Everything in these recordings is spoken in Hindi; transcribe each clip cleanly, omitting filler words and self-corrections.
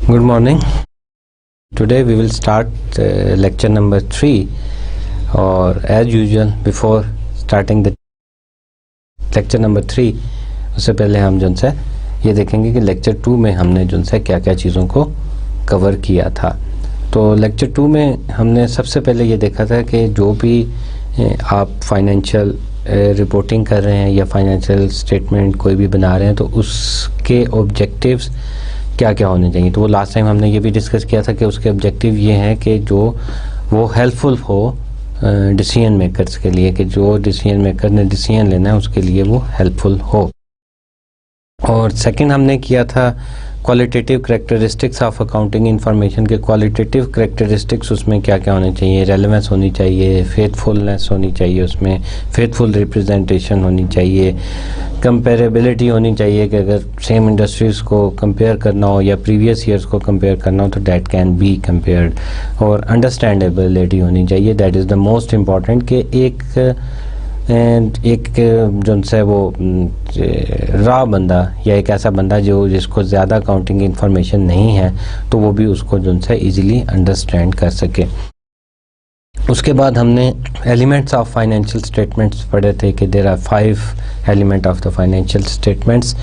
Good morning. Today we will start lecture number 3, or as usual before starting the lecture number 3 उससे पहले हम जो है ये देखेंगे कि लेक्चर 2 में हमने जो है क्या क्या चीज़ों को कवर किया था। तो लेक्चर 2 में हमने सबसे पहले ये देखा था कि जो भी आप फाइनेंशियल रिपोर्टिंग कर रहे हैं या फाइनेंशियल स्टेटमेंट कोई भी बना रहे हैं तो उसके ऑब्जेक्टिव्स क्या क्या होने चाहिए। तो वो लास्ट टाइम हमने ये भी डिस्कस किया था कि उसके ऑब्जेक्टिव ये हैं कि जो वो हेल्पफुल हो डिसीजन मेकर्स के लिए, कि जो डिसीजन मेकर ने डिसीजन लेना है उसके लिए वो हेल्पफुल हो। और सेकंड हमने किया था qualitative characteristics of accounting information के। क्वालिटेटिव करैक्टरिस्टिक्स उसमें क्या क्या होने चाहिए, रेलेवेंस होनी चाहिए, फेथफुलनेस होनी चाहिए, उसमें फेथफुल रिप्रेजेंटेशन होनी चाहिए, कंपेरेबिलिटी होनी चाहिए कि अगर सेम इंडस्ट्रीज़ को कंपेयर करना हो या प्रीवियस ईयर्स को कंपेयर करना हो तो डैट कैन बी कंपेयर्ड। और अंडरस्टैंडेबिलिटी होनी चाहिए, that is the most important कि एक जो है वो रा बंदा या एक ऐसा बंदा जिसको ज़्यादा अकाउंटिंग इंफॉर्मेशन नहीं है तो वो भी उसको जो है ईजिली अंडरस्टैंड कर सके। उसके बाद हमने एलिमेंट्स ऑफ फाइनेंशियल स्टेटमेंट्स पढ़े थे कि there are 5 element of the financial statements.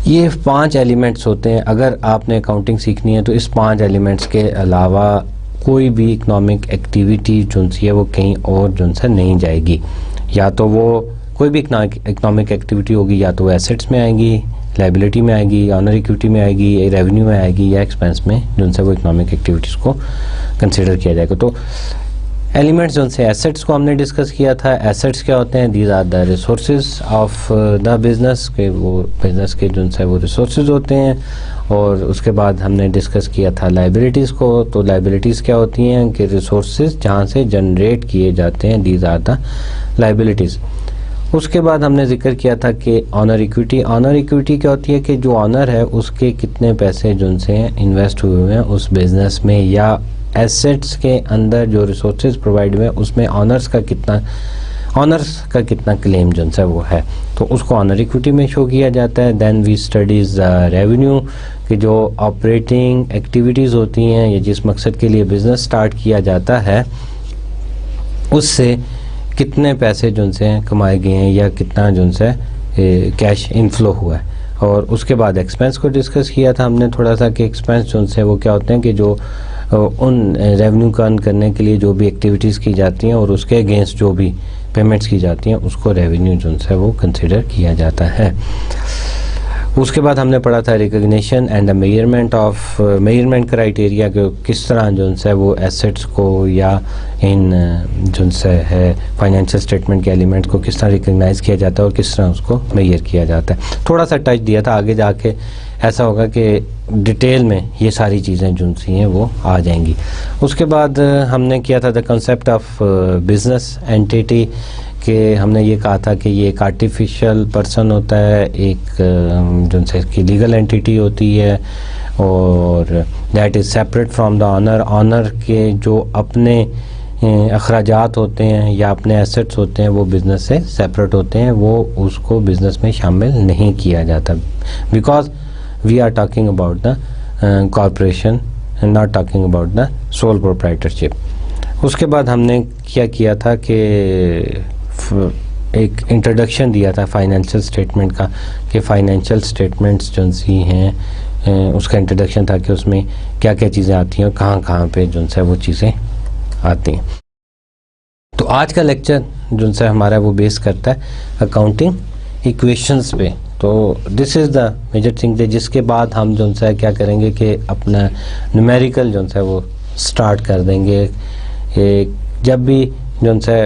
ये 5 एलिमेंट्स होते हैं। अगर आपने अकाउंटिंग सीखनी है तो इस 5 एलिमेंट्स के अलावा कोई भी इकोनॉमिक एक्टिविटी जो है वो कहीं और जो है नहीं जाएगी। या तो वो कोई भी इकोनॉमिक एक्टिविटी होगी, या तो वो एसेट्स में आएगी, लाइबिलिटी में आएगी, ऑनर इक्विटी में आएगी, रेवेन्यू में आएगी, या एक्सपेंस में जो है वो इकोनॉमिक एक्टिविटीज़ को कंसिडर किया जाएगा। तो एलिमेंट्स जो से एसेट्स को हमने डिस्कस किया था। एसेट्स क्या होते हैं? These are the resources of the business के, वो बिज़नेस के जो है वो रिसोर्सेज होते हैं। और उसके बाद हमने डिस्कस किया था लाइबिलिटीज़ को। तो लाइबिलिटीज़ क्या होती हैं कि रिसोर्सेज जहाँ से जनरेट किए जाते हैं, दीज आर द लाइबिलिटीज़। उसके बाद हमने जिक्र किया था कि ऑनर इक्विटी। ऑनर इक्विटी क्या होती है कि जो ऑनर है उसके कितने पैसे जो से इन्वेस्ट हुए हैं उस बिज़नेस में, या एसेट्स के अंदर जो रिसोर्सेज प्रोवाइड हुए हैं उसमें ऑनर्स का कितना क्लेम जो है वो है, तो उसको ऑनर इक्विटी में शो किया जाता है। देन वी स्टडीज़ रेवेन्यू, कि जो ऑपरेटिंग एक्टिविटीज़ होती हैं या जिस मकसद के लिए बिज़नेस स्टार्ट किया जाता है उससे कितने पैसे जो से कमाए गए हैं या कितना जो से कैश इनफ्लो हुआ है। और उसके बाद एक्सपेंस को डिस्कस किया था हमने थोड़ा सा कि एक्सपेंस जो से वो क्या होते हैं कि जो उन रेवेन्यू का अर्न करने के लिए जो भी एक्टिविटीज़ की जाती हैं और उसके अगेंस्ट जो भी पेमेंट्स की जाती हैं उसको रेवेन्यू जो है वो कंसिडर किया जाता है। उसके बाद हमने पढ़ा था recognition and the measurement criteria, कि किस तरह जो है वो एसेट्स को या इन जो है फाइनेंशियल स्टेटमेंट के एलिमेंट्स को किस तरह रिकग्नाइज़ किया जाता है और किस तरह उसको मेजर किया जाता है। थोड़ा सा टच दिया था, आगे जाके ऐसा होगा कि डिटेल में ये सारी चीज़ें जो सी हैं वो आ जाएंगी। उसके बाद हमने किया था the concept of business entity, कि हमने ये कहा था कि ये एक आर्टिफिशियल पर्सन होता है, एक जो से की लीगल एंटिटी होती है, और that is separate from the owner. Owner के जो अपने अखराजात होते हैं या अपने एसेट्स होते हैं वो बिज़नेस से सेपरेट होते हैं, वो उसको बिज़नेस में शामिल नहीं किया जाता, because we are talking about the corporation and not talking about the sole proprietorship. उसके बाद हमने क्या किया था कि एक इंट्रोडक्शन दिया था फाइनेंशियल स्टेटमेंट का, कि फाइनेंशियल स्टेटमेंट्स जो सी हैं उसका इंट्रोडक्शन था कि उसमें क्या क्या चीज़ें आती हैं और कहाँ पे जो है वो चीज़ें आती हैं। तो आज का लेक्चर जो है हमारा वो बेस करता है अकाउंटिंग इक्वेशंस पे। तो this is the major thing, जिसके बाद हम जो है क्या करेंगे कि अपना न्यूमेरिकल जो है वो स्टार्ट कर देंगे। जब भी जो है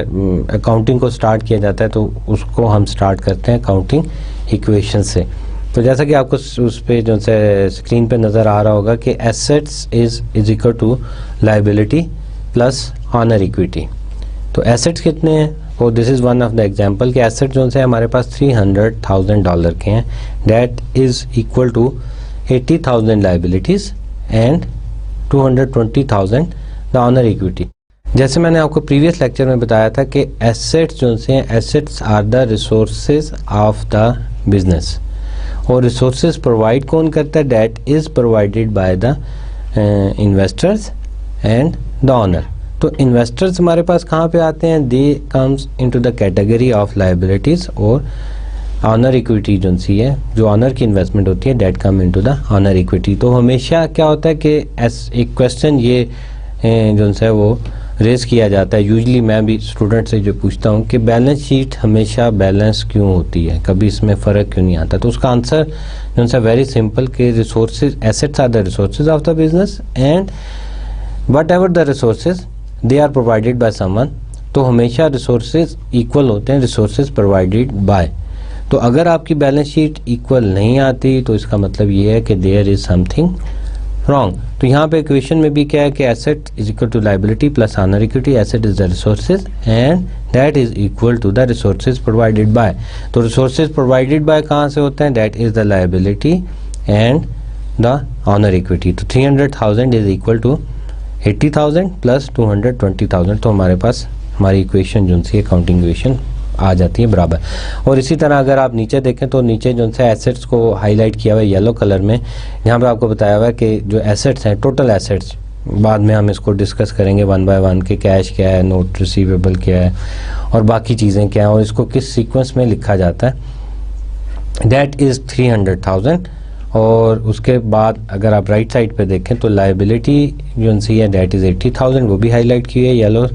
अकाउंटिंग को स्टार्ट किया जाता है तो उसको हम स्टार्ट करते हैं अकाउंटिंग इक्वेशन से। तो जैसा कि आपको उस पे जो है स्क्रीन पे नज़र आ रहा होगा कि assets is equal to liability plus owner equity. तो एसेट्स कितने हैं? वो this is one of the example कि एसेट जो है हमारे पास $300,000 के हैं, that is equal to 80,000 liabilities and 220,000 the owner equity. जैसे मैंने आपको प्रीवियस लेक्चर में बताया था कि एसेट्स जो से assets are the resources of the business, और रिसोर्सेज प्रोवाइड कौन करता है? That is provided by the investors and the owner. तो इन्वेस्टर्स हमारे पास कहाँ पे आते हैं? They comes into the category of liabilities, और ऑनर इक्विटी जो सी है, जो ऑनर की इन्वेस्टमेंट होती है, that come into the owner equity. तो हमेशा क्या होता है कि एक क्वेश्चन ये जो है वो रेज किया जाता है, यूजली मैं भी स्टूडेंट से जो पूछता हूँ कि बैलेंस शीट हमेशा बैलेंस क्यों होती है, कभी इसमें फ़र्क क्यों नहीं आता? तो उसका आंसर जो है वेरी सिंपल कि resources, assets are the resources of the business and whatever the resources they are provided by someone. तो हमेशा रिसोर्सेज इक्वल होते हैं रिसोर्सेज प्रोवाइडेड बाय। तो अगर आपकी बैलेंस शीट इक्वल नहीं आती तो इसका मतलब ये है कि देयर इज समथिंग रॉन्ग। तो यहाँ पे इक्वेशन में भी क्या है कि asset is equal to liability plus owner equity, asset is the resources and that is equal to the resources provided by. तो रिसोर्सेज प्रोवाइडेड बाय कहाँ से होते हैं? That is the liability and the owner equity. तो 300,000 इज इक्वल टू 80,000 प्लस 220,000। तो हमारे पास हमारी इक्वेशन जो सी अकाउंटिंग इक्वेशन आ जाती है बराबर। और इसी तरह अगर आप नीचे देखें तो नीचे जो है एसेट्स को हाईलाइट किया हुआ है येलो कलर में, यहाँ पे आपको बताया हुआ है कि जो एसेट्स हैं, टोटल एसेट्स, बाद में हम इसको डिस्कस करेंगे वन बाय वन कि कैश क्या है, नोट रिसीवेबल क्या है और बाकी चीज़ें क्या हैं और इसको किस सीक्वेंस में लिखा जाता है। That is 300,000। और उसके बाद अगर आप राइट साइड पे देखें तो लायबिलिटी जो सी है दैट इज़ 80,000, वो भी हाईलाइट की है येलो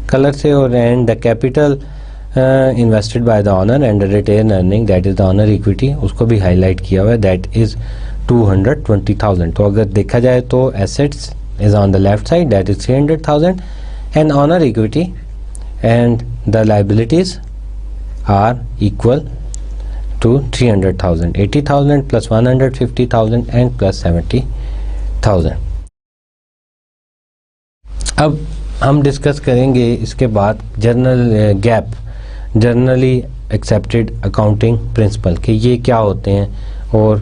कलर से। और and the capital invested by the owner and retain earning that is the owner equity, उसको भी हाईलाइट किया हुआ है, दैट इज़ 220,000। तो अगर देखा जाए तो assets is on the left side that is 300,000 and owner equity and the liabilities are equal to 300,000, 80,000 plus 150,000 and plus 70,000। अब हम डिस्कस करेंगे इसके बाद journal gap, generally accepted accounting principle, कि ये क्या होते हैं और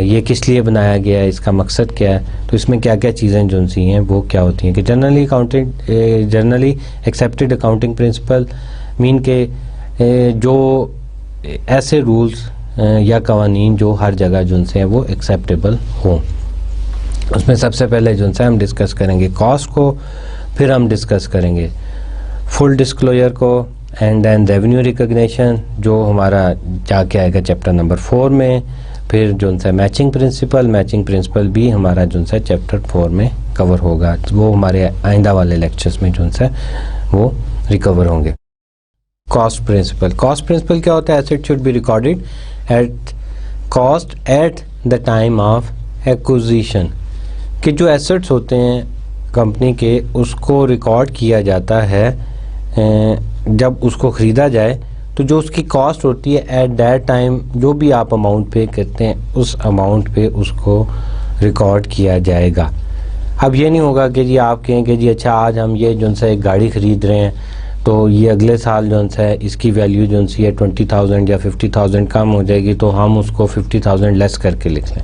ये किस लिए बनाया गया है, इसका मकसद क्या है। तो इसमें क्या क्या चीज़ें जो सी हैं वो क्या होती हैं कि generally accepted accounting principle mean के जो ऐसे रूल्स या कवानीन जो हर जगह जो से हैं वो एक्सेप्टेबल हों। उसमें सबसे पहले जो से हम डिस्कस करेंगे कॉस्ट को, फिर हम डिस्कस करेंगे फुल डिस्क्लोजर को एंड देन रेवेन्यू रिकग्निशन जो हमारा जाके आएगा चैप्टर नंबर 4 में। फिर जो है मैचिंग प्रिंसिपल भी हमारा जो है चैप्टर 4 में कवर होगा, वो हमारे आइंदा वाले लेक्चर्स में जो है वो रिकवर होंगे। कॉस्ट प्रिंसिपल क्या होता है? Asset should be recorded at cost at the time of acquisition, कि जो एसेट्स होते हैं कंपनी के उसको रिकॉर्ड किया जाता है जब उसको ख़रीदा जाए, तो जो उसकी कॉस्ट होती है एट दैट टाइम जो भी आप अमाउंट पे करते हैं उस अमाउंट पे उसको रिकॉर्ड किया जाएगा। अब ये नहीं होगा कि जी आप कहें कि जी अच्छा आज हम ये जो है एक गाड़ी ख़रीद रहे हैं तो ये अगले साल जो है इसकी वैल्यू जो सी है 20,000 या 50,000 कम हो जाएगी तो हम उसको 50,000 लेस करके लिख लें।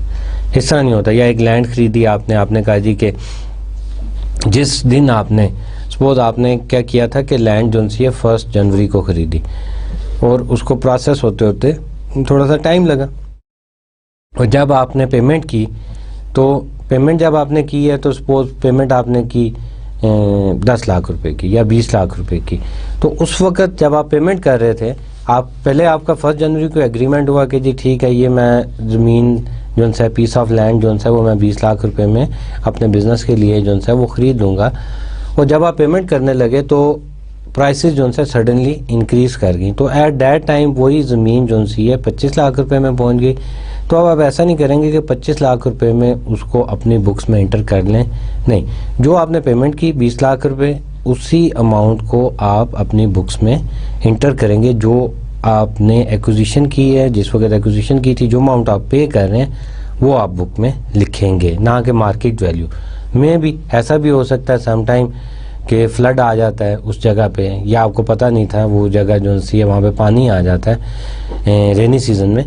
इस तरह नहीं होता। या एक लैंड खरीदी आपने कहा जी कि जिस दिन आपने सपोज आपने क्या किया था कि लैंड जो सी है 1 जनवरी को ख़रीदी और उसको प्रोसेस होते होते थोड़ा सा टाइम लगा, और जब आपने पेमेंट की तो पेमेंट जब आपने की है तो सपोज पेमेंट आपने की 10 लाख रुपए की या 20 लाख रुपए की, तो उस वक़्त जब आप पेमेंट कर रहे थे आप पहले आपका 1 जनवरी को एग्रीमेंट हुआ कि जी ठीक है ये मैं ज़मीन जो है पीस ऑफ लैंड जो है वो मैं 20 लाख रुपए में अपने बिज़नेस के लिए जो है वो ख़रीद लूँगा। और जब आप पेमेंट करने लगे तो प्राइसेस जो है सडनली इंक्रीज़ कर गई, तो एट दैट टाइम वही ज़मीन जो सी है 25 लाख रुपए में पहुंच गई। तो अब आप ऐसा नहीं करेंगे कि 25 लाख रुपए में उसको अपनी बुक्स में इंटर कर लें, नहीं, जो आपने पेमेंट की 20 लाख रुपए उसी अमाउंट को आप अपनी बुक्स में इंटर करेंगे। जो आपने एक्विजिशन की है, जिस वक्त एक्विजिशन की थी, जो अमाउंट आप पे कर रहे हैं वो आप बुक में लिखेंगे, ना कि मार्केट वैल्यू में। भी ऐसा भी हो सकता है समटाइम कि फ्लड आ जाता है उस जगह पे, या आपको पता नहीं था वो जगह जो सी है वहाँ पे पानी आ जाता है रेनी सीजन में,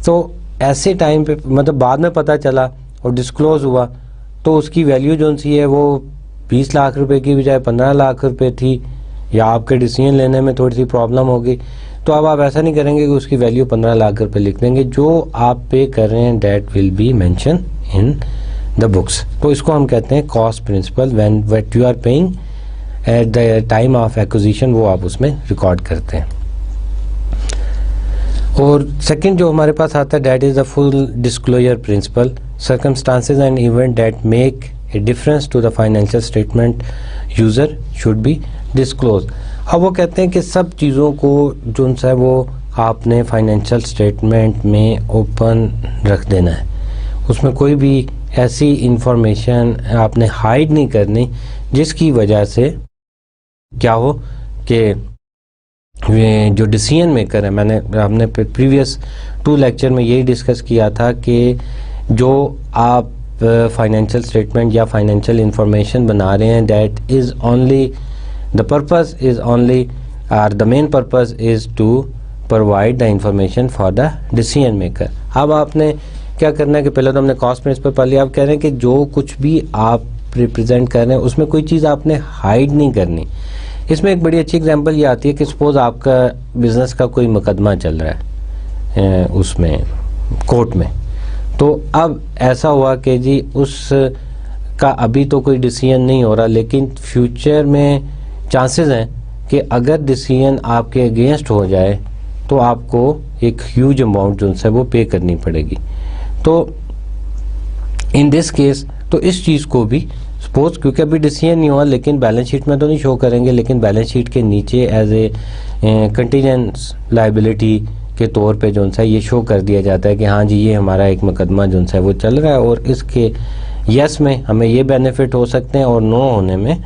तो ऐसे टाइम पे मतलब बाद में पता चला और डिस्क्लोज हुआ तो उसकी वैल्यू जो सी है वो 20 लाख रुपए की बजाय 15 लाख रुपए थी, या आपके डिसीजन लेने में थोड़ी सी प्रॉब्लम होगी तो अब आप ऐसा नहीं करेंगे कि उसकी वैल्यू 15 लाख रुपए लिख देंगे, जो आप पे कर रहे हैं that will be mention in the books. तो इसको हम कहते हैं cost principle. When what you are paying at the time of acquisition, वो आप उसमें रिकॉर्ड करते हैं। और सेकंड जो हमारे पास आता है that is the full disclosure principle. Circumstances and event that make a difference to the financial statement user should be disclose. अब वो कहते हैं कि सब चीज़ों को जो है वो आपने फाइनेंशियल स्टेटमेंट में ओपन रख देना है, उसमें कोई भी ऐसी इंफॉर्मेशन आपने हाइड नहीं करनी जिसकी वजह से क्या हो कि जो डिसीजन मेकर है, हमने प्रीवियस 2 लेक्चर में यही डिस्कस किया था कि जो आप फाइनेंशियल स्टेटमेंट या फाइनेंशियल इंफॉर्मेशन बना रहे हैं that is only the purpose is only और the main purpose is to provide the information for the decision maker. अब आपने क्या करना है कि पहले तो हमने कॉस्ट प्रिंसिपल पढ़ लिया, आप कह रहे हैं कि जो कुछ भी आप रिप्रेजेंट कर रहे हैं उसमें कोई चीज़ आपने हाइड नहीं करनी। इसमें एक बड़ी अच्छी एग्जांपल ये आती है कि सपोज आपका बिजनेस का कोई मुकदमा चल रहा है उसमें कोर्ट में, तो अब ऐसा हुआ कि जी उस का अभी तो कोई डिसीजन नहीं हो रहा, लेकिन फ्यूचर में चांसेस हैं कि अगर डिसीजन आपके अगेंस्ट हो जाए तो आपको एक ह्यूज अमाउंट जो है वो पे करनी पड़ेगी। तो इन दिस केस तो इस चीज़ को भी सपोज, क्योंकि अभी डिसीजन नहीं हुआ, लेकिन बैलेंस शीट में तो नहीं शो करेंगे, लेकिन बैलेंस शीट के नीचे एज ए कंटीजेंस लायबिलिटी के तौर पे जो है ये शो कर दिया जाता है कि हाँ जी ये हमारा एक मुकदमा जो है वो चल रहा है और इसके यस में हमें ये बेनिफिट हो सकते हैं और नो होने में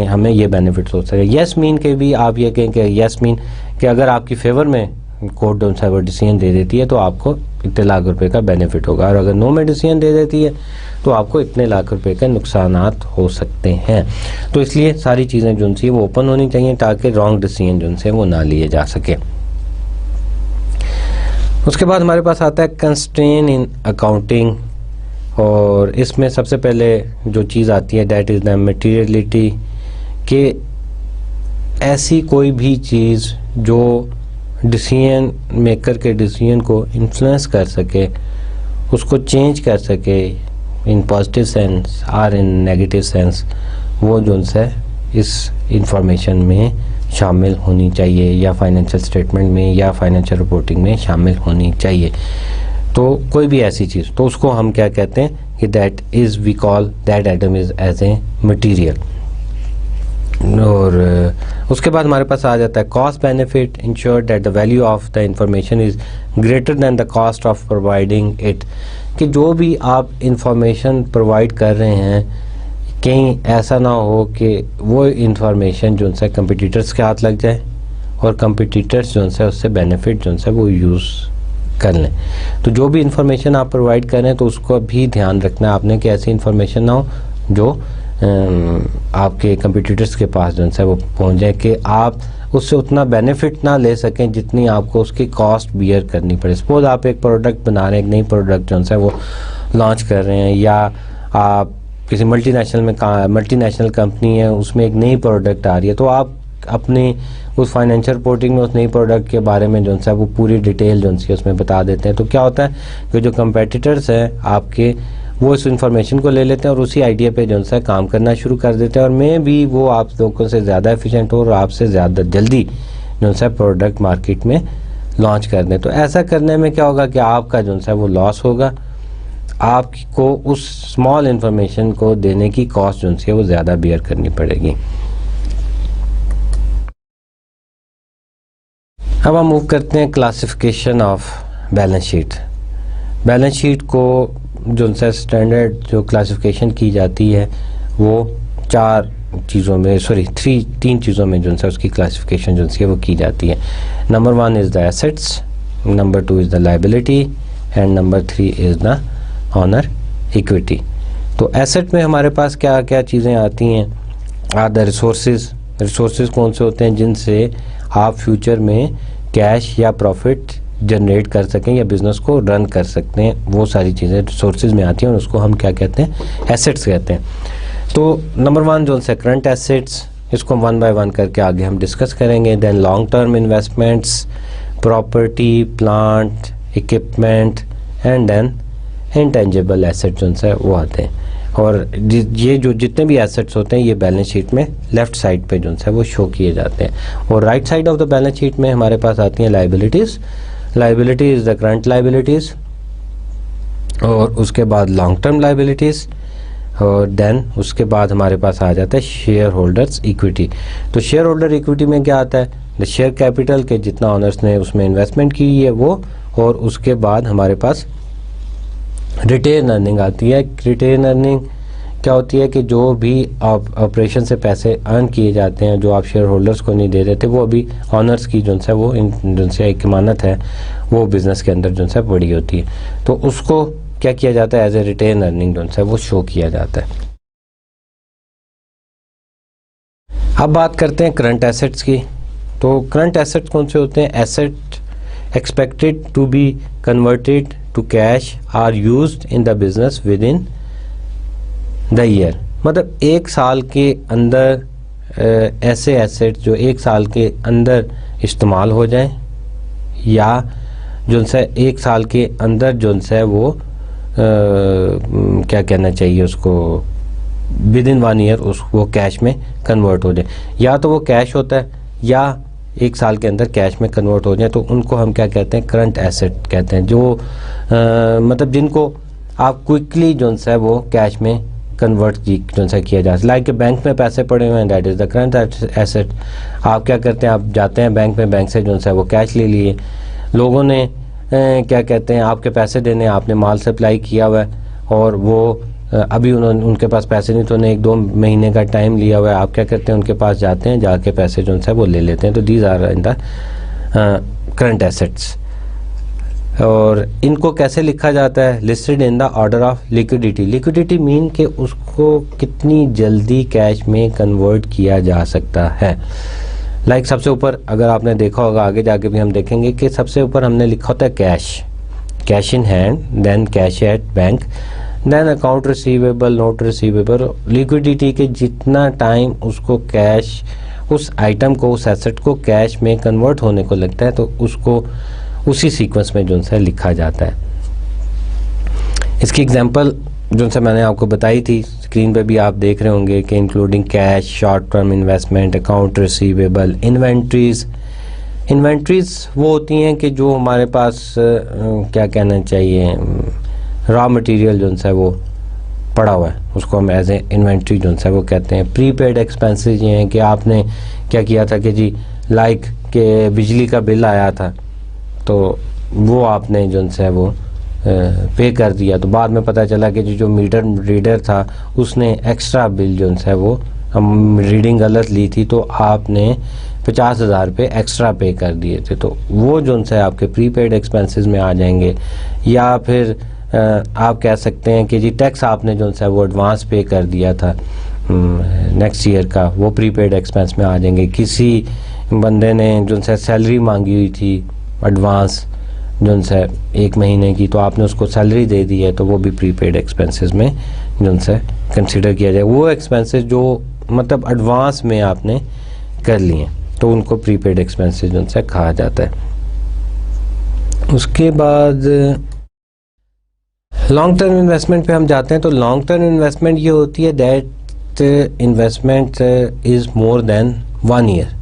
हमें ये बेनिफिट हो सकते हैं। यस मीन के भी आप ये कहें कि यस मीन कि अगर आपकी फेवर में कोर्ट जो है वो डिसीजन दे देती है तो आपको इतने लाख रुपए का बेनिफिट होगा, और अगर नो में डिसीजन दे देती है तो आपको इतने लाख रुपए के नुकसानात हो सकते हैं। तो इसलिए सारी चीज़ें जो सी वो ओपन होनी चाहिए ताकि रॉन्ग डिसीजन जो से वो ना लिए जा सके। उसके बाद हमारे पास आता है कंस्ट्रेन इन अकाउंटिंग, और इसमें सबसे पहले जो चीज़ आती है दैट इज़ द मटीरियलिटी, कि ऐसी कोई भी चीज़ जो डिसीजन मेकर के डिसीजन को इन्फ्लुएंस कर सके, उसको चेंज कर सके इन पॉजिटिव सेंस और इन नेगेटिव सेंस, वो जो है इस इंफॉर्मेशन में शामिल होनी चाहिए या फाइनेंशियल स्टेटमेंट में या फाइनेंशियल रिपोर्टिंग में शामिल होनी चाहिए। तो कोई भी ऐसी चीज़, तो उसको हम क्या कहते हैं कि that is we call that item is as a material. और उसके बाद हमारे पास आ जाता है cost benefit insure that the value of the information is greater than the cost of providing it, कि जो भी आप इंफॉर्मेशन प्रोवाइड कर रहे हैं कहीं ऐसा ना हो कि वो इंफॉर्मेशन जो है कंपटीटर्स के हाथ लग जाए और कंपटीटर्स जो है उससे बेनिफिट जो है वो यूज़ कर लें। तो जो भी इंफॉर्मेशन आप प्रोवाइड कर रहे हैं तो उसको भी ध्यान रखना है आपने कि ऐसी इंफॉर्मेशन ना हो जो आपके कंपटीटर्स के पास जो है वो पहुंच जाए कि आप उससे उतना बेनिफिट ना ले सकें जितनी आपको उसकी कॉस्ट बियर करनी पड़े। सपोज आप एक प्रोडक्ट बना रहे हैं, एक नई प्रोडक्ट जो है वो लॉन्च कर रहे हैं, या आप किसी मल्टीनेशनल कंपनी है उसमें एक नई प्रोडक्ट आ रही है, तो आप अपनी उस फाइनेंशियल रिपोर्टिंग में उस नई प्रोडक्ट के बारे में जो है वो पूरी डिटेल जो है उसमें बता देते हैं। तो क्या होता है कि जो कंपेटिटर्स हैं आपके वो इस इंफॉर्मेशन को ले लेते हैं और उसी आइडिया पे जो है काम करना शुरू कर देते हैं, और मैं भी वो आप लोगों से ज़्यादा एफिशिएंट हो और आपसे ज़्यादा जल्दी जो है प्रोडक्ट मार्केट में लॉन्च कर दें। तो ऐसा करने में क्या होगा कि आपका जो है वो लॉस होगा, आपको उस स्मॉल इंफॉर्मेशन को देने की कॉस्ट जो है वो ज़्यादा बियर करनी पड़ेगी। अब हम मूव करते हैं classification of balance sheet. Balance sheet को जो है स्टैंडर्ड जो क्लासिफिकेशन की जाती है वो तीन चीज़ों में जो है उसकी क्लासिफिकेशन जो है वो की जाती है। Number 1 is the assets, number 2 is the liability and number 3 is the owner equity. तो एसेट में हमारे पास क्या क्या चीज़ें आती हैं, आर द रिसोर्सेज कौन से होते हैं जिनसे आप फ्यूचर में कैश या प्रॉफिट जनरेट कर सकें या बिज़नेस को रन कर सकते हैं, वो सारी चीज़ें रिसोर्सेज में आती हैं और उसको हम क्या कहते हैं, एसेट्स कहते हैं। तो नंबर 1 जो है करंट एसेट्स इसको वन बाय वन करके आगे हम डिस्कस करेंगे। Then long term investments, property, plant, equipment and then intangible asset जो है वो आते हैं। और ये जो जितने भी एसेट्स होते हैं ये बैलेंस शीट में लेफ़्ट साइड पे जो है वो शो किए जाते हैं। और right side of the balance sheet में हमारे पास आती हैं liabilities. Liability is the current liabilities, और उसके बाद लॉन्ग टर्म लाइबिलिटीज़, और देन उसके बाद हमारे पास आ जाता है शेयर होल्डर्स इक्विटी। तो शेयर होल्डर इक्विटी में क्या आता है, द शेयर कैपिटल के जितना ऑनर्स ने उसमें इन्वेस्टमेंट की है वो, और उसके बाद हमारे पास रिटेन अर्निंग आती है। रिटेन अर्निंग क्या होती है कि जो भी आप ऑपरेशन से पैसे अर्न किए जाते हैं, जो आप शेयर होल्डर्स को नहीं दे देते, वो अभी ऑनर्स की जो है वो जो से एक अमानत है वो बिज़नेस के अंदर जो है बड़ी होती है। तो उसको क्या किया जाता है, एज ए रिटेन अर्निंग जो है वो शो किया जाता है। अब बात करते हैं करंट एसेट्स की। तो करंट एसेट्स कौन से होते हैं, asset expected to be converted to cash or used in the business within the year. मतलब एक साल के अंदर ऐसे एसेट जो एक साल के अंदर इस्तेमाल हो जाएं, या जो है एक साल के अंदर जो है वो क्या कहना चाहिए उसको, विद इन 1 ईयर उसको कैश में कन्वर्ट हो जाए। या तो वो कैश होता है या एक साल के अंदर कैश में कन्वर्ट हो जाए, तो उनको हम क्या कहते हैं, करंट एसेट कहते हैं। जो मतलब जिनको आप क्विकली जो है वो कैश में कन्वर्ट जो है किया जा सकता है। लाइक बैंक में पैसे पड़े हुए हैं, that is the current asset. आप क्या करते हैं, आप जाते हैं बैंक में, बैंक से जो है वो कैश ले लिए, लोगों ने क्या कहते हैं आपके पैसे देने, आपने माल सप्लाई किया हुआ है, और वो अभी उनके पास पैसे नहीं, तो उन्हें 1-2 महीने का टाइम लिया हुआ है। आप क्या करते हैं, उनके पास जाते हैं, जाके पैसे जो है वो ले लेते हैं। तो these are in the current assets. और इनको कैसे लिखा जाता है, listed in the order of liquidity. Liquidity mean कि उसको कितनी जल्दी कैश में कन्वर्ट किया जा सकता है। लाइक सबसे ऊपर अगर आपने देखा होगा, आगे जाके भी हम देखेंगे कि सबसे ऊपर हमने लिखा होता है cash, cash in hand, then cash at bank, then account receivable, note receivable. Liquidity के जितना टाइम उसको कैश, उस आइटम को, उस एसेट को कैश में कन्वर्ट होने को लगता है, तो उसको उसी सीक्वेंस में जो है लिखा जाता है। इसकी एग्जांपल जो से मैंने आपको बताई थी, स्क्रीन पे भी आप देख रहे होंगे कि including cash, short term investment, account receivable, inventories. Inventories वो होती हैं कि जो हमारे पास क्या कहना चाहिए, रॉ मटेरियल जो है वो पड़ा हुआ है, उसको हम एज ए इन्वेंट्री जो है वो कहते हैं। प्रीपेड एक्सपेंसेस ये हैं कि आपने क्या किया था कि जी लाइक के बिजली का बिल आया था, तो वो आपने जो है वो पे कर दिया, तो बाद में पता चला कि जो मीटर रीडर था उसने एक्स्ट्रा बिल जो है वो हम रीडिंग गलत ली थी, तो आपने 50,000 रुपये एक्स्ट्रा पे कर दिए थे, तो वो जो है आपके प्रीपेड एक्सपेंसेस में आ जाएंगे। या फिर आप कह सकते हैं कि जी टैक्स आपने जो है वो एडवांस पे कर दिया था नेक्स्ट ईयर का, वो प्रीपेड एक्सपेंस में आ जाएंगे। किसी बंदे ने जो है सैलरी मांगी हुई थी एडवांस जो है 1 महीने की, तो आपने उसको सैलरी दे दी है, तो वो भी प्रीपेड एक्सपेंसेस में जो है कंसिडर किया जाए। वो एक्सपेंसेस जो मतलब एडवांस में आपने कर लिए, तो उनको प्रीपेड एक्सपेंसेस जो है कहा जाता है। उसके बाद लॉन्ग टर्म इन्वेस्टमेंट पे हम जाते हैं। तो लॉन्ग टर्म इन्वेस्टमेंट ये होती है that investment is more than 1 year.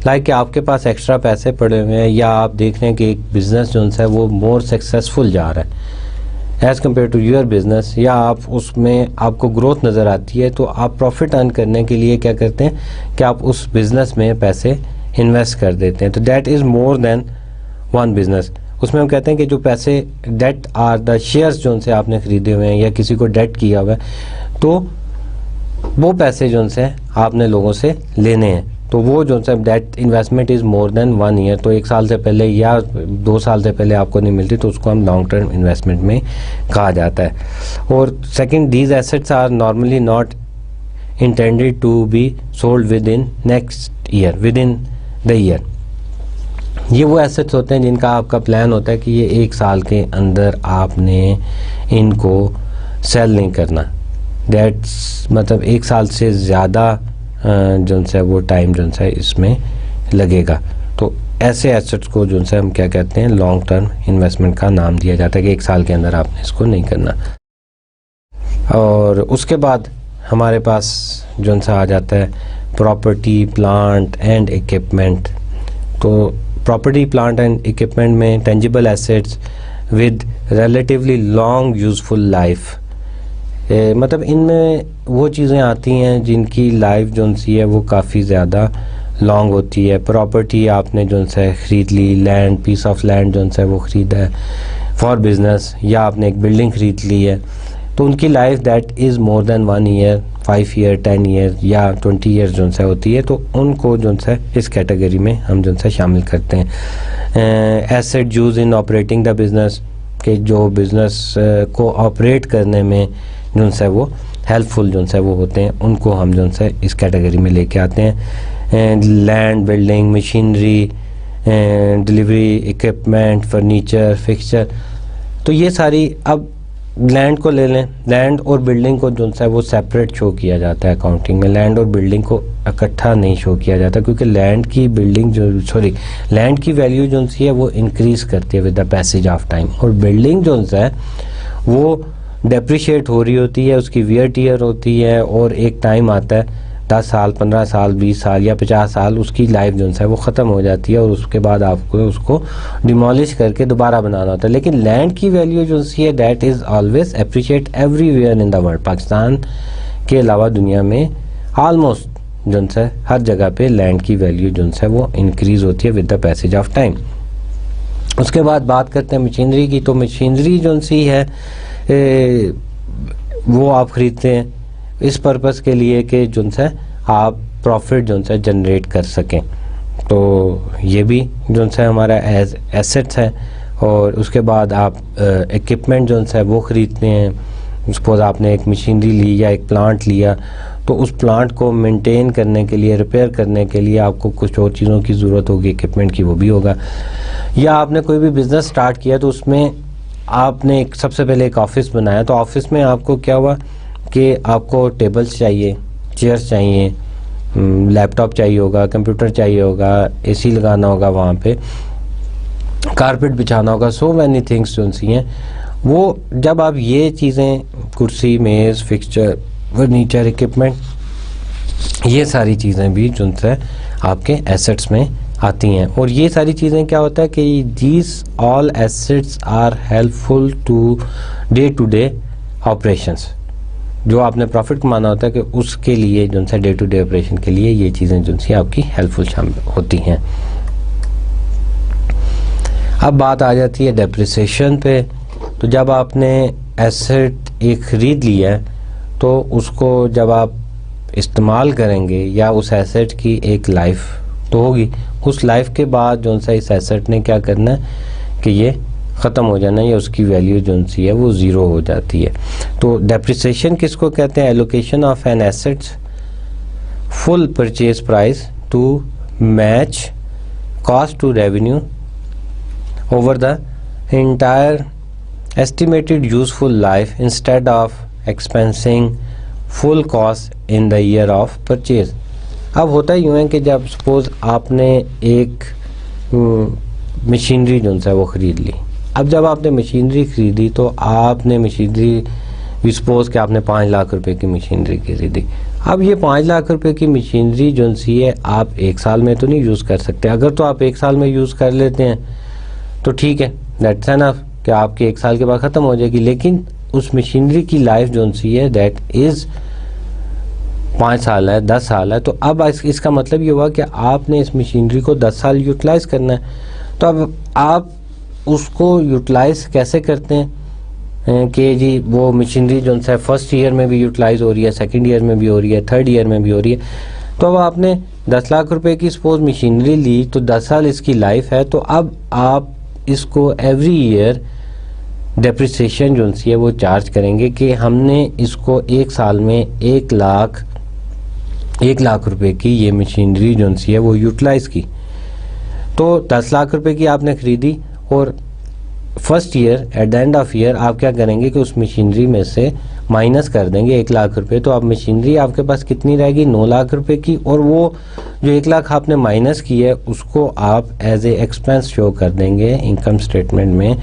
Like कि आपके पास एक्स्ट्रा पैसे पड़े हुए हैं, या आप देख रहे हैं कि एक बिज़नेस जो है वो मोर सक्सेसफुल जा रहा है as compare to your business, या आप उसमें आपको ग्रोथ नज़र आती है, तो आप प्रॉफिट अर्न करने के लिए क्या करते हैं कि आप उस बिज़नेस में पैसे इन्वेस्ट कर देते हैं। तो that is more than 1 business. उसमें हम कहते हैं कि जो पैसे डेट आर द शेयर्स जो उनसे आपने ख़रीदे हुए हैं या किसी को डेट किया हुआ है, तो वो पैसे जो उनसे आपने लोगों से लेने हैं, तो वो जो है that investment is more than 1 year. तो 1 साल से पहले या 2 साल से पहले आपको नहीं मिलती, तो उसको हम लॉन्ग टर्म इन्वेस्टमेंट में कहा जाता है। और second, these assets are normally not intended to be sold within next year, within the year. ये वो एसेट्स होते हैं जिनका आपका प्लान होता है कि ये 1 साल के अंदर आपने इनको सेल नहीं करना। दैट्स मतलब 1 साल से ज़्यादा जो है वो टाइम जो है इसमें लगेगा। तो ऐसे एसेट्स को जो है हम क्या कहते हैं, लॉन्ग टर्म इन्वेस्टमेंट का नाम दिया जाता है कि 1 साल के अंदर आपने इसको नहीं करना। और उसके बाद हमारे पास जो सा आ जाता है प्रॉपर्टी, प्लांट एंड इक्विपमेंट। तो प्रॉपर्टी, प्लांट एंड इक्विपमेंट में tangible assets with relatively long useful life, मतलब इनमें वो चीज़ें आती हैं जिनकी लाइफ जो सी है वो काफ़ी ज़्यादा लॉन्ग होती है। प्रॉपर्टी आपने जो है ख़रीद ली, लैंड, पीस ऑफ लैंड जो है वो ख़रीदा है फॉर बिज़नेस, या आपने एक बिल्डिंग ख़रीद ली है, तो उनकी life that is more than 1 year, 5 year, 10 year या 20 ईयर्स जो है होती है। तो उनको जो है इस कैटेगरी में हम जो है शामिल करते हैं। Asset use in operating the business, के जो बिज़नेस को ऑपरेट करने में जो है वो हेल्पफुल जो है वो होते हैं, उनको हम जो है इस कैटेगरी में लेके आते हैं। Land, building, machinery, delivery equipment, furniture, fixture, तो ये सारी, अब लैंड को ले लें, लैंड और बिल्डिंग को जो है वो सेपरेट शो किया जाता है अकाउंटिंग में। लैंड और बिल्डिंग को इकट्ठा नहीं शो किया जाता, क्योंकि लैंड की लैंड की वैल्यू जो सी है वो इंक्रीज़ करती है with the passage of time, और बिल्डिंग जो है वो डेप्रिशिएट हो रही होती है, उसकी वियर टियर होती है, और एक टाइम आता है 10 साल, 15 साल, 20 साल या 50 साल उसकी लाइफ जो है वो ख़त्म हो जाती है, और उसके बाद आपको उसको डिमोलिश करके दोबारा बनाना होता है। लेकिन लैंड की वैल्यू जो सी है that is always appreciate everywhere in the world. Pakistan के अलावा दुनिया में ऑलमोस्ट जो है हर जगह पे लैंड की वैल्यू जो है वो इंक्रीज़ होती है with the passage of time. उसके बाद बात करते हैं मशीनरी की। तो मशीनरी जो सी है वो आप ख़रीदते हैं इस पर्पस के लिए कि जो है आप प्रॉफिट जो है जनरेट कर सकें। तो ये भी जो है हमारा एज एसेट्स है। और उसके बाद आप इक्विपमेंट जो है वो ख़रीदते हैं। सपोज़ आपने एक मशीनरी ली या एक प्लांट लिया, तो उस प्लांट को मेंटेन करने के लिए, रिपेयर करने के लिए आपको कुछ और चीज़ों की ज़रूरत होगी, इक्विपमेंट की, वो भी होगा। या आपने कोई भी बिज़नेस स्टार्ट किया तो उसमें आपने एक सबसे पहले एक ऑफ़िस बनाया, तो ऑफ़िस में आपको क्या हुआ कि आपको टेबल्स चाहिए, चेयर्स चाहिए, लैपटॉप चाहिए होगा, कंप्यूटर चाहिए होगा, एसी लगाना होगा, वहाँ पे कारपेट बिछाना होगा, सो मैनी थिंग्स जो सी हैं वो, जब आप ये चीज़ें, कुर्सी, मेज़, फिक्सचर, फर्नीचर, इक्विपमेंट, ये सारी चीज़ें भी जो है आपके एसेट्स में आती हैं। और ये सारी चीज़ें क्या होता है कि these all assets are helpful to day operations. जो आपने प्रॉफिट कमाना होता है कि उसके लिए जो है डे टू डे ऑपरेशन के लिए ये चीज़ें जो सी आपकी हेल्पफुल होती हैं। अब बात आ जाती है डेप्रिसिएशन पे। तो जब आपने एसेट एक ख़रीद लिया है तो उसको जब आप इस्तेमाल करेंगे, या उस एसेट की एक लाइफ तो होगी, उस लाइफ के बाद जो सा इस एसेट ने क्या करना है कि ये ख़त्म हो जाना है, या उसकी वैल्यू जो सी है वो ज़ीरो हो जाती है। तो डेप्रिसिएशन किसको कहते हैं? Allocation of an assets full purchase price to match cost to revenue over the entire estimated useful life instead of expensing full cost in the year of purchase। अब होता यूँ है कि जब सपोज़ आपने एक मशीनरी जो है वो ख़रीद ली। अब जब आपने मशीनरी ख़रीदी तो आपने मशीनरी सपोज़ कि आपने 5 लाख रुपए की मशीनरी खरीदी। अब ये 5 लाख रुपए की मशीनरी जो सी है आप 1 साल में तो नहीं यूज़ कर सकते। अगर तो आप 1 साल में यूज़ कर लेते हैं तो ठीक है, दैट्स एनफ कि आपकी 1 साल के बाद ख़त्म हो जाएगी। लेकिन उस मशीनरी की लाइफ जो सी है दैट इज़ 5 साल है, 10 साल है। तो अब इसका मतलब ये हुआ कि आपने इस मशीनरी को 10 साल यूटिलाइज़ करना है। तो अब आप उसको यूटिलाइज़ कैसे करते हैं कि जी वो मशीनरी जो है फर्स्ट ईयर में भी यूटिलाइज़ हो रही है, सेकंड ईयर में भी हो रही है, थर्ड ईयर में भी हो रही है। तो अब आपने 10 लाख रुपए की सपोज मशीनरी ली तो 10 साल इसकी लाइफ है। तो अब आप इसको एवरी ईयर डेप्रिसिएशन जो है वो चार्ज करेंगे कि हमने इसको 1 साल में 1 लाख रुपए की ये मशीनरी जो है वो यूटिलाइज़ की। तो 10 लाख रुपए की आपने ख़रीदी और first year eight the end of year आप क्या करेंगे कि उस मशीनरी में से माइनस कर देंगे 1 लाख रुपए, तो अब मशीनरी आपके पास कितनी रहेगी, 9 लाख रुपए की, और वो जो 1 लाख आपने माइनस की है उसको आप एज ए एक्सपेंस शो कर देंगे इनकम स्टेटमेंट में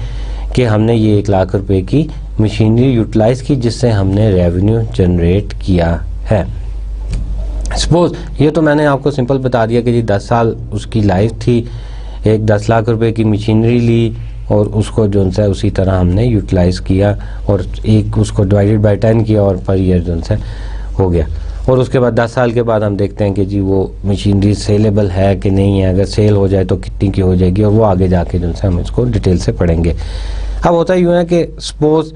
कि हमने ये 1 लाख रुपए की मशीनरी यूटिलाइज की जिससे हमने रेवेन्यू जनरेट किया है। सपोज ये तो मैंने आपको सिंपल बता दिया कि जी 10 साल उसकी लाइफ थी, एक 10 लाख रुपए की मशीनरी ली और उसको जो है उसी तरह हमने यूटिलाइज़ किया और एक उसको डिवाइडेड बाय 10 किया और पर ईयर जो है हो गया। और उसके बाद 10 साल के बाद हम देखते हैं कि जी वो मशीनरी सेलेबल है कि नहीं है, अगर सेल हो जाए तो कितनी की हो जाएगी, और वो आगे जाके जो है हम इसको डिटेल से पढ़ेंगे। अब होता यूँ है कि सपोज़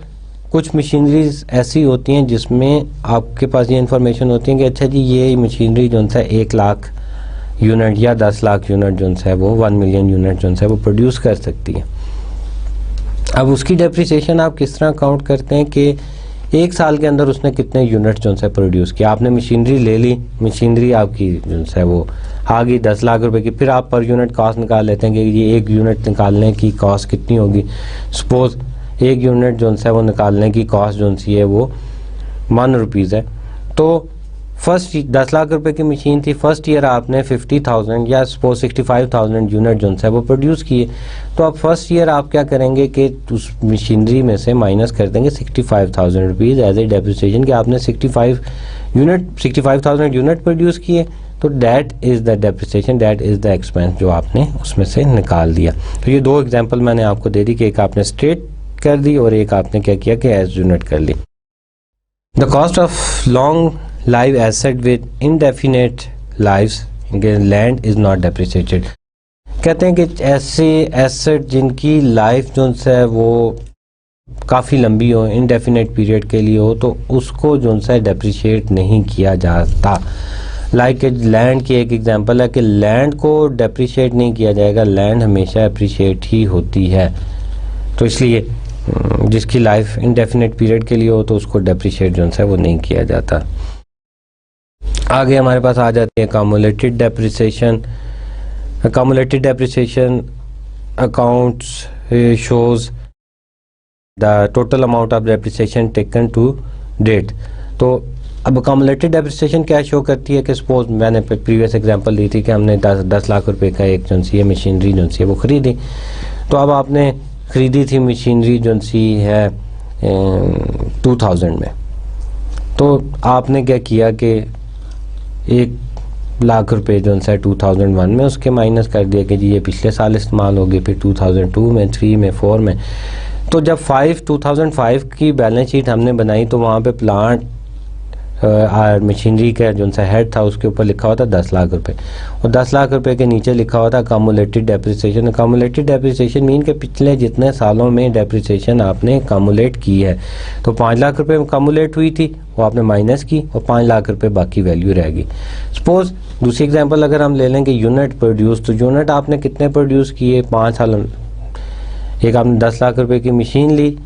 कुछ मशीनरीज ऐसी होती हैं जिसमें आपके पास ये इन्फॉर्मेशन होती है कि अच्छा जी ये मशीनरी जो है 1 लाख यूनिट या 10 लाख यूनिट जो है वो 1 मिलियन यूनिट जो है वो प्रोड्यूस कर सकती है। अब उसकी डेप्रिसिएशन आप किस तरह काउंट करते हैं कि 1 साल के अंदर उसने कितने यूनिट जो है प्रोड्यूस किया। आपने मशीनरी ले ली, मशीनरी आपकी जो है वो आ गई 10 लाख रुपए की, फिर आप पर यूनिट कॉस्ट निकाल लेते हैं कि ये 1 यूनिट निकालने की कॉस्ट कितनी होगी। सपोज 1 यूनिट जो है वो निकालने की कॉस्ट जो सी है वो 1 रुपीज़ है, तो फर्स्ट 10 लाख रुपए की मशीन थी, फर्स्ट ईयर आपने 50,000 या सपोज 65,000 यूनिट जो है वो प्रोड्यूस किए। तो अब फर्स्ट ईयर आप क्या करेंगे कि उस मशीनरी में से माइनस कर देंगे 65,000 रुपीज़ एज ए डेप्रिसिएशन कि आपने 65,000 यूनिट प्रोड्यूस किए, तो that is the depreciation, that is the expense जो आपने उसमें से निकाल दिया। तो ये 2 एग्जाम्पल मैंने आपको दे दी कि एक आपने स्ट्रेट कर दी और एक आपने क्या किया कि एज यूनिट कर ली। The cost of long live asset with indefinite lives land is not depreciated. कहते हैं कि ऐसे एसेट जिनकी लाइफ जो है वो काफ़ी लंबी हो, इनडेफिनेट पीरियड के लिए हो, तो उसको जो है डेप्रिशिएट नहीं किया जाता। लाइक लैंड की एक एग्जांपल है कि लैंड को डेप्रिशिएट नहीं किया जाएगा, लैंड हमेशा अप्रिशिएट ही होती है। तो इसलिए जिसकी लाइफ इनडेफिनेट पीरियड के लिए हो तो उसको डेप्रिशिएट जो है वो नहीं किया जाता। आगे हमारे पास आ जाती है accumulated depreciation. Accumulated depreciation accounts shows the total amount of depreciation taken to date. तो अब अकामुलेटेड डेप्रिसिएशन क्या शो करती है कि सपोज मैंने प्रीवियस एग्जांपल दी थी कि हमने 10 लाख रुपए का एक जो सी है मशीनरी जो सी है वो ख़रीदी। तो अब आपने ख़रीदी थी मशीनरी जो सी है 2000 में, तो आपने क्या किया कि 1 लाख रुपए जो है 2001 में उसके माइनस कर दिया कि जी ये पिछले साल इस्तेमाल होगी, फिर 2002 में, 3 में, 4 में। तो जब 2005 की बैलेंस शीट हमने बनाई तो वहाँ पे प्लांट मशीनरी का जो सा हेड था उसके ऊपर लिखा हुआ था 10 लाख रुपए, और 10 लाख रुपए के नीचे लिखा हुआ था accumulated depreciation. Accumulated depreciation mean के पिछले जितने सालों में डेप्रिसिएशन आपने अकामुलेट की है। तो 5 लाख रुपए अकामुलेट हुई थी, वो आपने माइनस की और 5 लाख रुपए बाकी वैल्यू रहेगी। सपोज दूसरी एग्जांपल अगर हम ले लें कि यूनिट प्रोड्यूस, तो यूनिट आपने कितने प्रोड्यूस किए 5 साल। एक आपने 10 लाख रुपए की मशीन ली,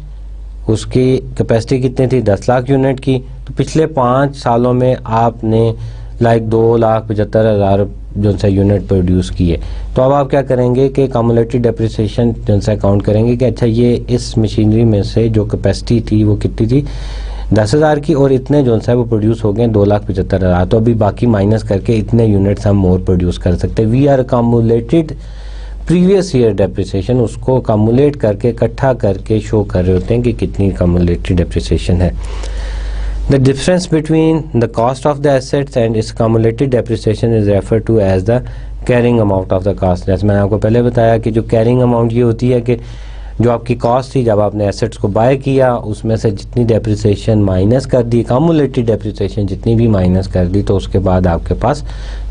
उसकी कैपेसिटी कितनी थी 10 लाख यूनिट की, तो पिछले 5 सालों में आपने लाइक 2,75,000 जो सा यूनिट प्रोड्यूस किए। तो अब आप क्या करेंगे कि अकामुलेटेड डेप्रिसिएशन जो सा काउंट करेंगे कि अच्छा ये इस मशीनरी में से जो कैपेसिटी थी वो कितनी थी 10,000 की, और इतने जो है वो प्रोड्यूस हो गए 2,75,000। तो अभी बाकी माइनस करके इतने यूनिट्स हम मोर प्रोड्यूस कर सकते हैं। We are accumulated previous year depreciation, उसको अकामुलेट करके इकट्ठा करके शो कर रहे होते हैं कि कितनी अकामुलेटेड डेप्रिसिएशन है। The difference between the cost of the assets and its accumulated depreciation is refer to as the carrying amount of the cost. जैसे मैंने आपको पहले बताया कि जो कैरिंग अमाउंट ये होती है कि जो आपकी कॉस्ट थी जब आपने एसेट्स को बाय किया उसमें से जितनी डेप्रिसिएशन माइनस कर दी, अकामुलेटेड डेप्रिसिएशन जितनी भी माइनस कर दी, तो उसके बाद आपके पास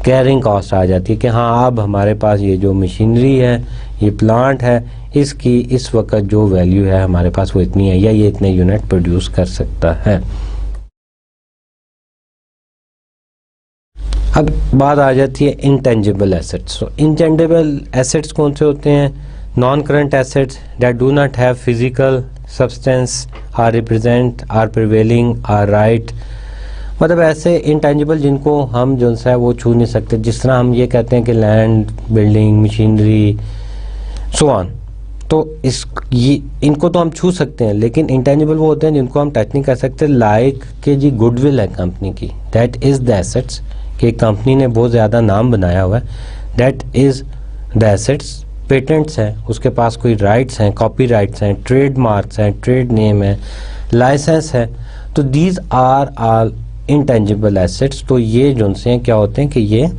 कैरिंग कॉस्ट आ जाती है कि हाँ अब हमारे पास ये जो मशीनरी है, ये प्लांट है, इसकी इस वक्त जो वैल्यू है हमारे पास वो इतनी है या ये इतने यूनिट प्रोड्यूस कर सकता है। अब बात आ जाती है इंटेंजिबल एसेट्स। तो इंटेंजिबल एसेट्स कौन से होते हैं? Non current assets that do not have physical substance or represent or prevailing or right. मतलब ऐसे इंटेंजिबल जिनको हम जो है वो छू नहीं सकते, जिस तरह हम ये कहते हैं कि land, building, machinery, so on. तो ये इनको तो हम छू सकते हैं, लेकिन इंटेंजिबल वो होते हैं जिनको हम टच नहीं कर सकते, लाइक कि जी गुडविल है कंपनी की, दैट इज़ द एसेट्स, कि कंपनी ने बहुत ज़्यादा नाम बनाया हुआ है, that is the assets. Patents हैं, उसके पास कोई राइट्स हैं, कॉपी राइट्स हैं, ट्रेड मार्क्स हैं, ट्रेड नेम है, लाइसेंस है, तो these are all intangible assets. तो ये जो से हैं क्या होते हैं कि ये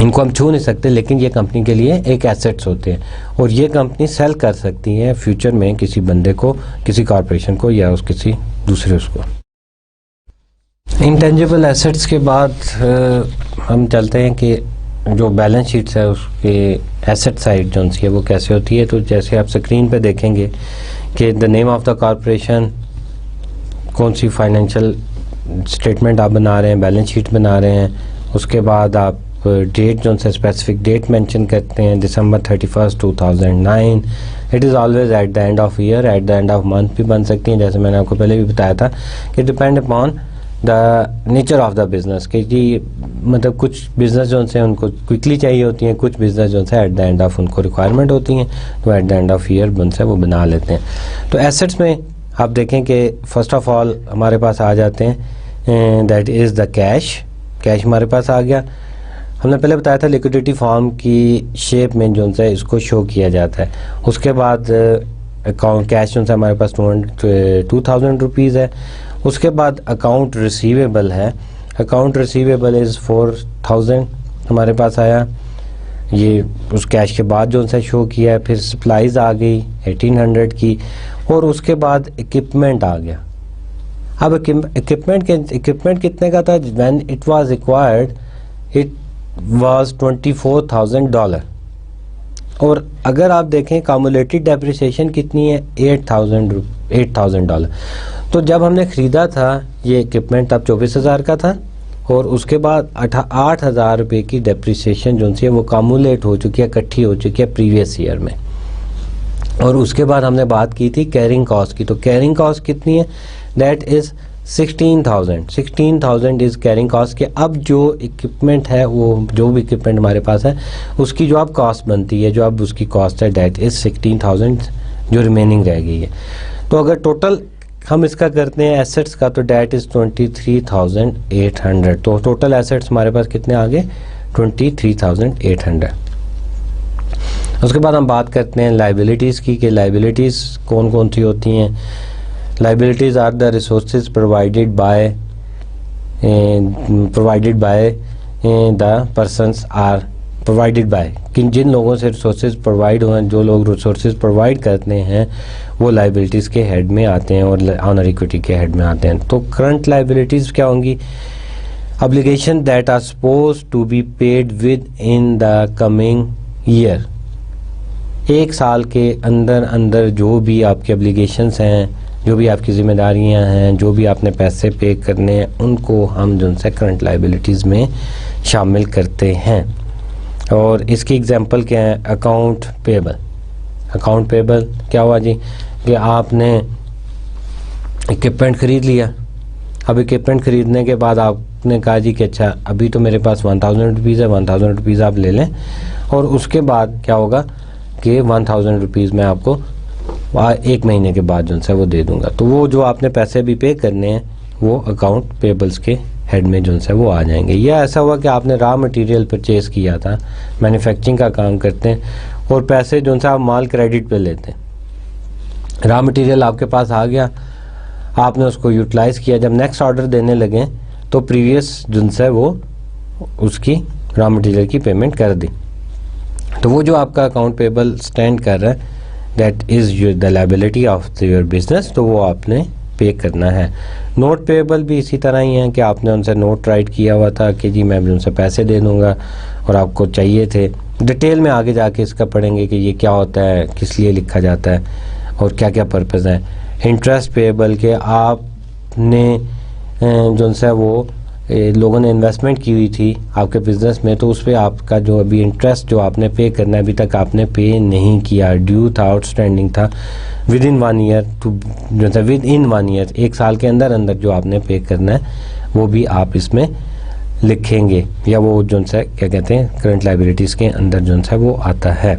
इनको हम छू नहीं सकते, लेकिन ये कंपनी के लिए एक एसेट्स होते हैं, और ये कंपनी सेल कर सकती है फ्यूचर में किसी बंदे को, किसी कॉरपोरेशन को, या किसी दूसरे उसको। इंटेंजिबल एसेट्स के बाद हम चलते हैं कि जो बैलेंस शीट्स है उसके एसेट साइड जो है वो कैसे होती है। तो जैसे आप स्क्रीन पे देखेंगे कि the name of the corporation, कौन सी फाइनेंशियल स्टेटमेंट आप बना रहे हैं, बैलेंस शीट बना रहे हैं, उसके बाद आप डेट जो से स्पेसिफिक डेट मेंशन करते हैं, December 31st 2009। It is always at the end of year, eight the end of month भी बन सकती हैं, जैसे मैंने आपको पहले भी बताया था कि depend upon the nature of the business, कि जी मतलब कुछ बिज़नेस जो से उनको क्विकली चाहिए होती हैं, कुछ बिज़नेस जो है एट द एंड ऑफ उनको रिक्वायरमेंट होती हैं, तो eight the end of year बन से वो बना लेते हैं। तो एसेट्स में आप देखें कि फ़र्स्ट ऑफ ऑल हमारे पास आ जाते हैं that is the cash. Cash हमारे पास आ गया। हमने पहले बताया था लिक्विडिटी फॉर्म की शेप में जो है इसको शो किया जाता है। उसके बाद अकाउंट कैश जो है हमारे पास 2000 रुपीज़ है। उसके बाद अकाउंट रिसीवेबल है, अकाउंट रिसीवेबल इज़ 4000 हमारे पास आया, ये उस कैश के बाद जो है शो किया है। फिर सप्लाईज आ गई 1800 की, और उसके बाद इक्विपमेंट आ गया। अब इक्विपमेंट कितने का था? When it was required it was $24,000। और अगर आप देखें कम्युलेटेड डेप्रिसिएशन कितनी है? $8,000। तो जब हमने ख़रीदा था ये इक्विपमेंट तब 24,000 का था, और उसके बाद 8,000 रुपये की डेप्रिसिएशन जो है वो कम्युलेट हो चुकी है, इकट्ठी हो चुकी है प्रीवियस ईयर में। और उसके बाद हमने बात की थी कैरिंग कॉस्ट की, तो कैरिंग कॉस्ट कितनी है? That is 16,000 is carrying cost के। अब जो इक्विपमेंट है, वो जो भी इक्विपमेंट हमारे पास है उसकी जो अब कॉस्ट बनती है, जो अब उसकी कॉस्ट है, दैट इज़ 16,000 जो रिमेनिंग रह गई है। तो अगर टोटल हम इसका करते हैं एसेट्स का, तो दैट इज़ 23,800। तो टोटल एसेट्स हमारे पास कितने आ गए? 23,800। उसके बाद हम बात करते हैं लाइबिलिटीज़ की, कि लाइबिलिटीज़ कौन कौन सी होती हैं। Liabilities are the resources provided by the persons are provided by, जिन लोगों से रिसोर्सेज प्रोवाइड हुए हैं, जो लोग रिसोर्सेज प्रोवाइड करते हैं वो लाइबिलिटीज़ के हेड में आते हैं और ऑनर इक्विटी के हेड में आते हैं। तो करंट लाइबिलिटीज़ क्या होंगी? Obligation that are suppose to be paid within the coming year. एक साल के अंदर जो भी आपके ऑब्लिगेशंस हैं, जो भी आपकी जिम्मेदारियां हैं, जो भी आपने पैसे पे करने हैं, उनको हम जो है करंट लाइबिलिटीज़ में शामिल करते हैं। और इसकी एग्जांपल क्या है? Account payable. अकाउंट पेबल क्या हुआ जी? कि आपने इक्विपमेंट ख़रीद लिया। अब इक्विपमेंट ख़रीदने के बाद आपने कहा जी कि अच्छा अभी तो मेरे पास 1000 रुपीज़ है, 1000 रुपीज़ आप ले लें, और उसके बाद क्या होगा कि 1000 रुपीज़ मैं आपको 1 महीने के बाद जो है वो दे दूंगा। तो वो जो आपने पैसे भी पे करने हैं वो अकाउंट पेबल्स के हेड में जो है वो आ जाएंगे। या ऐसा हुआ कि आपने रॉ मटेरियल परचेज़ किया था, मैन्युफैक्चरिंग का काम करते हैं, और पैसे जो है आप माल क्रेडिट पे लेते हैं। रॉ मटेरियल आपके पास आ गया, आपने उसको यूटिलाइज़ किया, जब नेक्स्ट ऑर्डर देने लगे तो प्रीवियस जो है वो उसकी रॉ मटेरियल की पेमेंट कर दी। तो वो जो आपका अकाउंट पेबल स्टैंड कर रहा है that is the liability of your business, तो वो आपने पे करना है। नोट पेबल भी इसी तरह ही है कि आपने उनसे नोट राइट किया हुआ था कि जी मैं उनसे पैसे दे दूंगा और आपको चाहिए थे। डिटेल में आगे जाके इसका पढ़ेंगे कि ये क्या होता है, किस लिए लिखा जाता है और क्या क्या पर्पज़ है। इंटरेस्ट पेबल के आपने जो है वो लोगों ने इन्वेस्टमेंट की हुई थी आपके बिज़नेस में, तो उस पर आपका जो अभी इंटरेस्ट जो आपने पे करना है अभी तक आपने पे नहीं किया, ड्यू था, आउटस्टैंडिंग था, विद इन 1 ईयर टू जो है विद इन 1 ईयर 1 साल के अंदर जो आपने पे करना है वो भी आप इसमें लिखेंगे, या वो जो है क्या कहते हैं करंट लाइबिलिटीज़ के अंदर जो है वो आता है।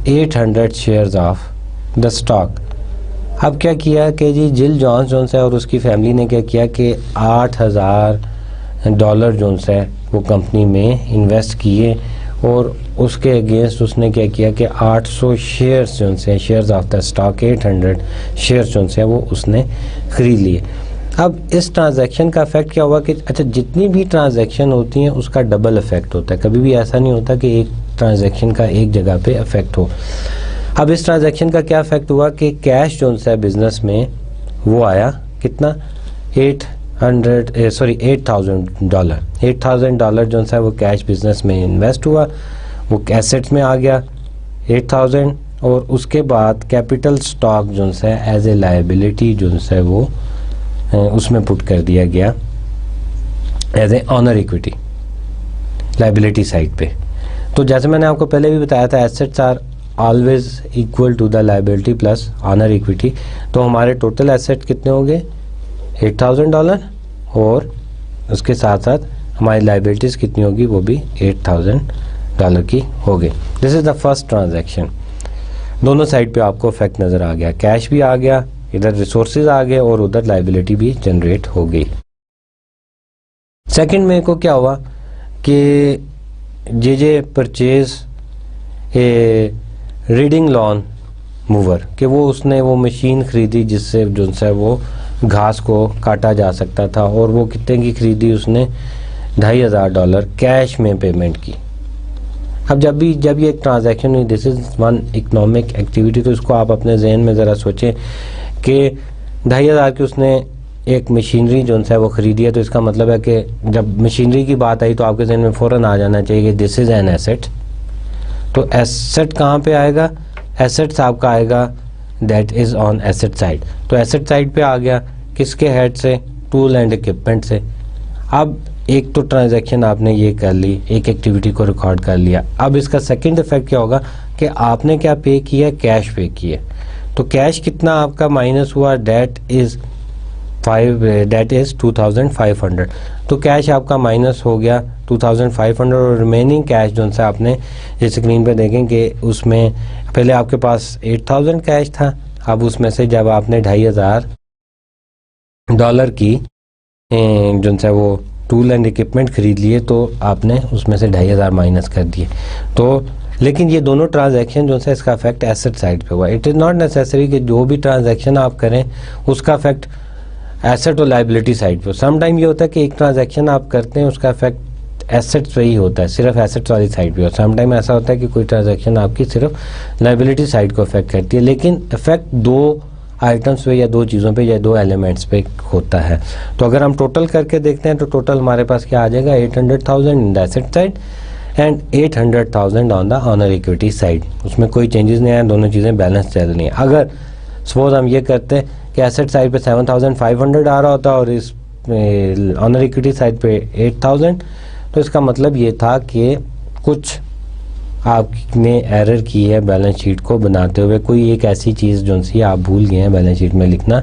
800 शेयर्स ऑफ द स्टॉक। अब क्या किया कि जी जिल जॉन्स है और उसकी फैमिली ने क्या किया कि $8000 जोन्स है वो कंपनी में इन्वेस्ट किए और उसके अगेंस्ट उसने क्या किया कि 800 शेयर्स जो हैं, shares of the stock 800 shares जो हैं वो उसने ख़रीद लिए। अब इस ट्रांजैक्शन का इफेक्ट क्या हुआ कि अच्छा जितनी भी ट्रांजैक्शन होती हैं उसका डबल इफेक्ट होता है, कभी भी ऐसा नहीं होता कि एक ट्रांजैक्शन का एक जगह पे इफेक्ट हो। अब इस ट्रांजैक्शन का क्या इफेक्ट हुआ कि कैश जो है बिजनेस में वो आया कितना $8,000 जो है वो कैश बिजनेस में इन्वेस्ट हुआ, वो एसेट्स में आ गया 8,000 और उसके बाद कैपिटल स्टॉक जो है एज ए लायबिलिटी जो है वो उसमें पुट कर दिया गया as a owner equity liability side पे। तो जैसे मैंने आपको पहले भी बताया था assets are always equal to the liability plus owner equity. तो हमारे टोटल एसेट कितने हो गए $8,000 और उसके साथ साथ हमारी लायबिलिटीज़ कितनी होगी वो भी $8,000 की हो गई। This is the first transaction. दोनों साइड पे आपको इफेक्ट नज़र आ गया, कैश भी आ गया, इधर रिसोर्सेज आ गए और उधर लायबिलिटी भी जनरेट हो गई। सेकंड में को क्या हुआ कि J purchase a riding lawn mower कि वो उसने वो मशीन ख़रीदी जिससे जो है वो घास को काटा जा सकता था और वो कितने की ख़रीदी उसने $2,500 कैश में पेमेंट की। अब जब ये एक ट्रांजैक्शन हुई this is one economic activity, तो इसको आप अपने जहन में ज़रा सोचें कि 2,500 की उसने एक मशीनरी जो है वो ख़रीदी है। तो इसका मतलब है कि जब मशीनरी की बात आई तो आपके जहन में फ़ौरन आ जाना चाहिए कि दिस इज़ एन एसेट। तो एसेट कहाँ पे आएगा, एसेट्स आपका आएगा that is on asset side. तो एसेट साइड पे आ गया किसके हेड से, टूल एंड इक्विपमेंट से। अब एक तो ट्रांजैक्शन आपने ये कर ली, एक एक्टिविटी को रिकॉर्ड कर लिया। अब इसका सेकंड इफेक्ट क्या होगा कि आपने क्या पे किया, कैश पे किया। तो कैश कितना आपका माइनस हुआ, दैट इज़ 2,500। तो कैश आपका माइनस हो गया 2,500 और रिमेनिंग कैश जो है आपने इस स्क्रीन पे देखें कि उसमें पहले आपके पास 8,000 कैश था, अब उसमें से जब आपने $2,500 की जो है वो टूल एंड इक्विपमेंट ख़रीद लिए तो आपने उसमें से 2,500 माइनस कर दिए। तो लेकिन ये दोनों ट्रांजैक्शन जो है इसका इफेक्ट एसेट साइड पे हुआ। इट इज़ नॉट नेसेसरी कि जो भी ट्रांजैक्शन आप करें उसका इफेक्ट एसेट और लायबिलिटी साइड पे। सम टाइम ये होता है कि एक ट्रांजैक्शन आप करते हैं उसका इफेक्ट एसेट्स पे ही होता है, सिर्फ एसेट्स वाली साइड पे। और सम टाइम ऐसा होता है कि कोई ट्रांजैक्शन आपकी सिर्फ लायबिलिटी साइड को इफेक्ट करती है, लेकिन इफेक्ट दो आइटम्स पे या दो चीज़ों पे या दो एलिमेंट्स पे होता है। तो अगर हम टोटल करके देखते हैं तो टोटल हमारे पास क्या आ जाएगा, 800,000 in the asset side and 800,000 on the owner equity side. उसमें कोई चेंजेस नहीं आया, दोनों चीज़ें बैलेंस चल रही हैं। अगर सपोज हम ये करते हैं कि एसेट साइड पे 7,500 आ रहा होता और इस ऑनर इक्विटी साइड पे 8,000, तो इसका मतलब ये था कि कुछ आपने एरर की है बैलेंस शीट को बनाते हुए, कोई एक ऐसी चीज़ जो सी आप भूल गए हैं बैलेंस शीट में लिखना,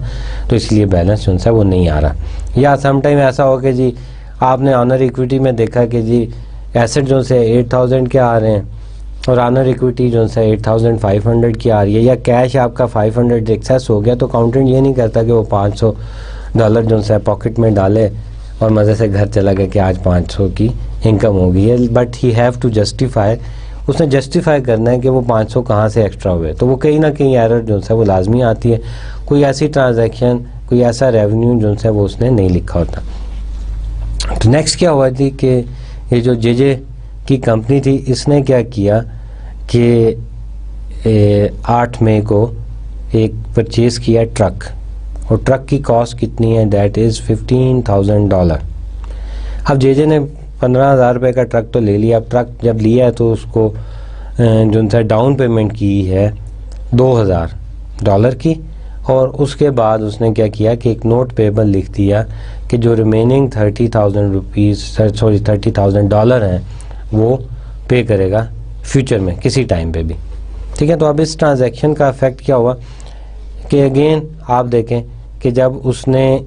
तो इसलिए बैलेंस जो है वो नहीं आ रहा। या समटाइम ऐसा हो कि जी आपने ऑनर इक्विटी में देखा कि जी एसेट जो से 8,000 के आ रहे हैं और ऑनर इक्विटी जो है 8,500 की आ रही है, या कैश आपका 500 एक्सेस हो गया, तो अकाउंटेंट ये नहीं करता कि वो $500 जो है पॉकेट में डाले और मज़े से घर चला गया कि आज 500 की इनकम हो गई है। But he have to justify, उसने जस्टिफाई करना है कि वो 500 कहाँ से एक्स्ट्रा हुए। तो वो कहीं ना कहीं एरर जो है वो लाजमी आती है, कोई ऐसी ट्रांजैक्शन, कोई ऐसा रेवेन्यू जो है वो उसने नहीं लिखा होता। तो नेक्स्ट क्या हुआ थी कि ये जो जे की कंपनी थी इसने क्या किया कि 8 मई को एक परचेज़ किया ट्रक, और ट्रक की कॉस्ट कितनी है, दैट इज़ $15,000। अब जे ने 15,000 रुपये का ट्रक तो ले लिया। अब ट्रक जब लिया है तो उसको जो है डाउन पेमेंट की है $2,000 की, और उसके बाद उसने क्या किया कि एक नोट पेबल लिख दिया कि जो रिमेनिंग $30,000 हैं वो पे करेगा फ्यूचर में किसी टाइम पे भी। ठीक है, तो अब इस ट्रांजैक्शन का इफेक्ट क्या हुआ कि अगेन आप देखें कि जब उसने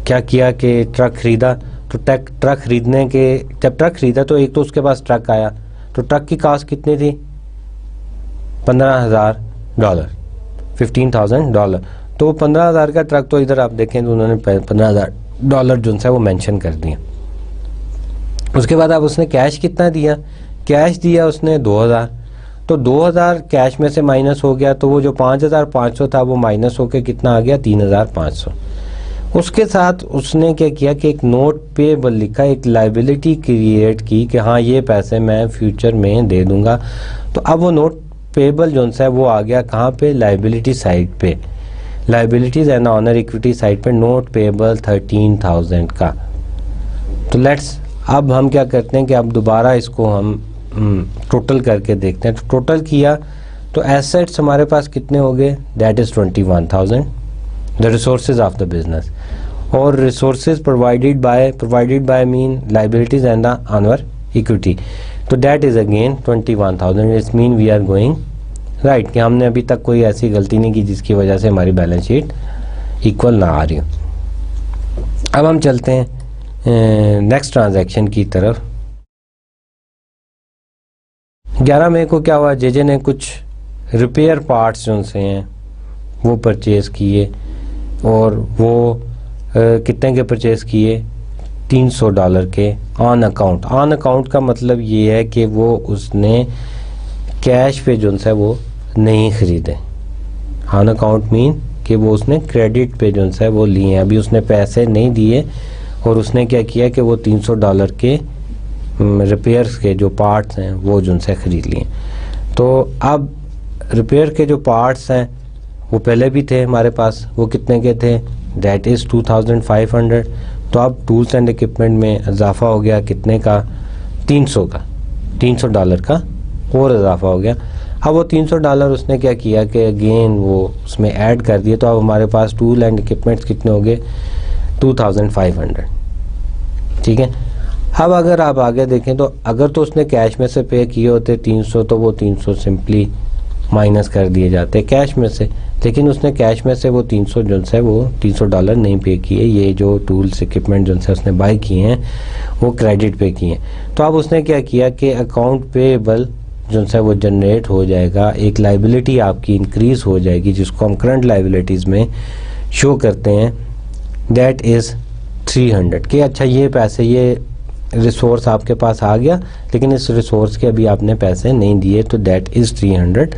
क्या किया कि ट्रक ख़रीदा, तो ट्रक खरीदने के जब ट्रक ख़रीदा तो एक तो उसके पास ट्रक आया, तो ट्रक की कॉस्ट कितनी थी $15,000, $15,000। तो $15,000 का ट्रक, तो इधर आप देखें तो उन्होंने $15,000 जो है वो मेंशन कर दिया। उसके बाद अब उसने कैश कितना दिया, कैश दिया उसने 2,000, तो 2,000 कैश में से माइनस हो गया, तो वो जो 5,500 था वो माइनस होके कितना आ गया, 3,500। उसके साथ उसने क्या किया कि एक नोट पेएबल लिखा, एक लाइबिलिटी क्रिएट की कि हाँ ये पैसे मैं फ्यूचर में दे दूंगा। तो अब वो नोट पेएबल जो है वो आ गया कहाँ पे, लाइबिलिटी साइड पे, liabilities and owner equity side पे, नोट पेएबल 13,000 का। तो लेट्स, अब हम क्या करते हैं कि अब दोबारा इसको हम टोटल करके देखते हैं। तो टोटल किया तो एसेट्स हमारे पास कितने हो गए, that is 21,000, the resources of the business. और resources provided by mean liabilities and the owner equity, तो that is again 21,000। It's mean we are going right, कि हमने अभी तक कोई ऐसी गलती नहीं की जिसकी वजह से हमारी बैलेंस शीट इक्वल ना आ रही हो। अब हम चलते हैं नेक्स्ट ट्रांजैक्शन की तरफ। 11 मई को क्या हुआ, जेजे ने कुछ रिपेयर पार्ट्स जो से हैं वो परचेज़ किए, और वो कितने के परचेज़ किए, $300 के ऑन अकाउंट। ऑन अकाउंट का मतलब ये है कि वो उसने कैश पे जो है वो नहीं ख़रीदे। ऑन अकाउंट मीन कि वो उसने क्रेडिट पे जो है वो लिए हैं, अभी उसने पैसे नहीं दिए, और उसने क्या किया कि वो $300 के रिपेयर्स के जो पार्ट्स हैं वो जो से ख़रीद लिए। तो अब रिपेयर के जो पार्ट्स हैं वो पहले भी थे हमारे पास, वो कितने के थे, दैट इज़ 2,500। तो अब टूल्स एंड इक्विपमेंट में इजाफा हो गया कितने का, 300 का, $300 का और इजाफा हो गया। अब वो $300 उसने क्या किया कि अगेन वो उसमें ऐड कर दिए, तो अब हमारे पास टूल एंड इक्विपमेंट्स कितने हो गए, 2,500। ठीक है। अब अगर आप आगे देखें तो अगर तो उसने कैश में से पे किए होते 300, तो वो 300 सिंपली माइनस कर दिए जाते कैश में से, लेकिन उसने कैश में से वो 300 जो है वो $300 नहीं पे किए। ये जो टूल्स इक्विपमेंट जो है उसने बाय किए हैं वो क्रेडिट पे किए हैं। तो अब उसने क्या किया कि अकाउंट पेएबल जो है वो जनरेट हो जाएगा, एक लाइबिलिटी आपकी इंक्रीज हो जाएगी जिसको हम करंट लाइबिलिटीज़ में शो करते हैं, दैट इज़ 300 कि अच्छा ये पैसे, ये रिसोर्स आपके पास आ गया लेकिन इस रिसोर्स के अभी आपने पैसे नहीं दिए, तो that is 300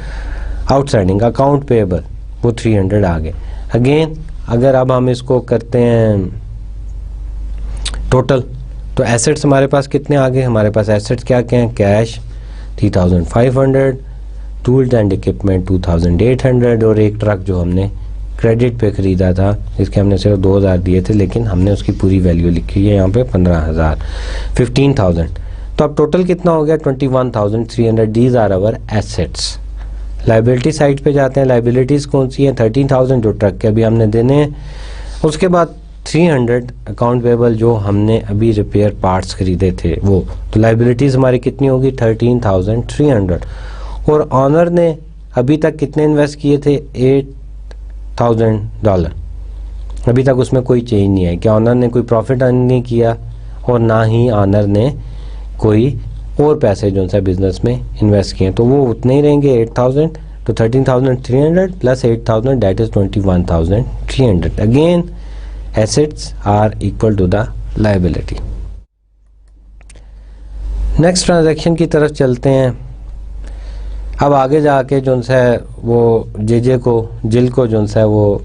outstanding. Account payable वो 300 आ गए। अगेन अगर अब हम इसको करते हैं टोटल, तो एसेट्स हमारे पास कितने आ गए, हमारे पास एसेट्स क्या क्या हैं, कैश 3,500, टूल्स एंड इक्विपमेंट 2,800, और एक ट्रक जो हमने क्रेडिट पे ख़रीदा था इसके हमने सिर्फ 2,000 दिए थे, लेकिन हमने उसकी पूरी वैल्यू लिखी है यहाँ पे 15,000। तो अब टोटल कितना हो गया, 21,300। These are our assets. Liability side पे जाते हैं, लाइबिलिटीज़ कौन सी हैं, 13,000 जो ट्रक के अभी हमने देने हैं, उसके बाद 300 अकाउंट पेएबल जो हमने अभी रिपेयर पार्ट्स खरीदे थे वो, तो लाइबिलिटीज़ हमारी कितनी होगी, 13,300। और ऑनर ने अभी तक कितने इन्वेस्ट किए थे, $8,000। अभी तक उसमें कोई चेंज नहीं है कि ऑनर ने कोई प्रॉफिट अर्न नहीं किया, और ना ही ऑनर ने कोई और पैसे जो है बिजनेस में इन्वेस्ट किए, तो वो उतने ही रहेंगे 8,000। तो 13,300 plus 8,000 that is 21,300। Again assets are equal to the liability. Next transaction की तरफ चलते हैं। अब आगे जाके जो है वो जिल को जो है वो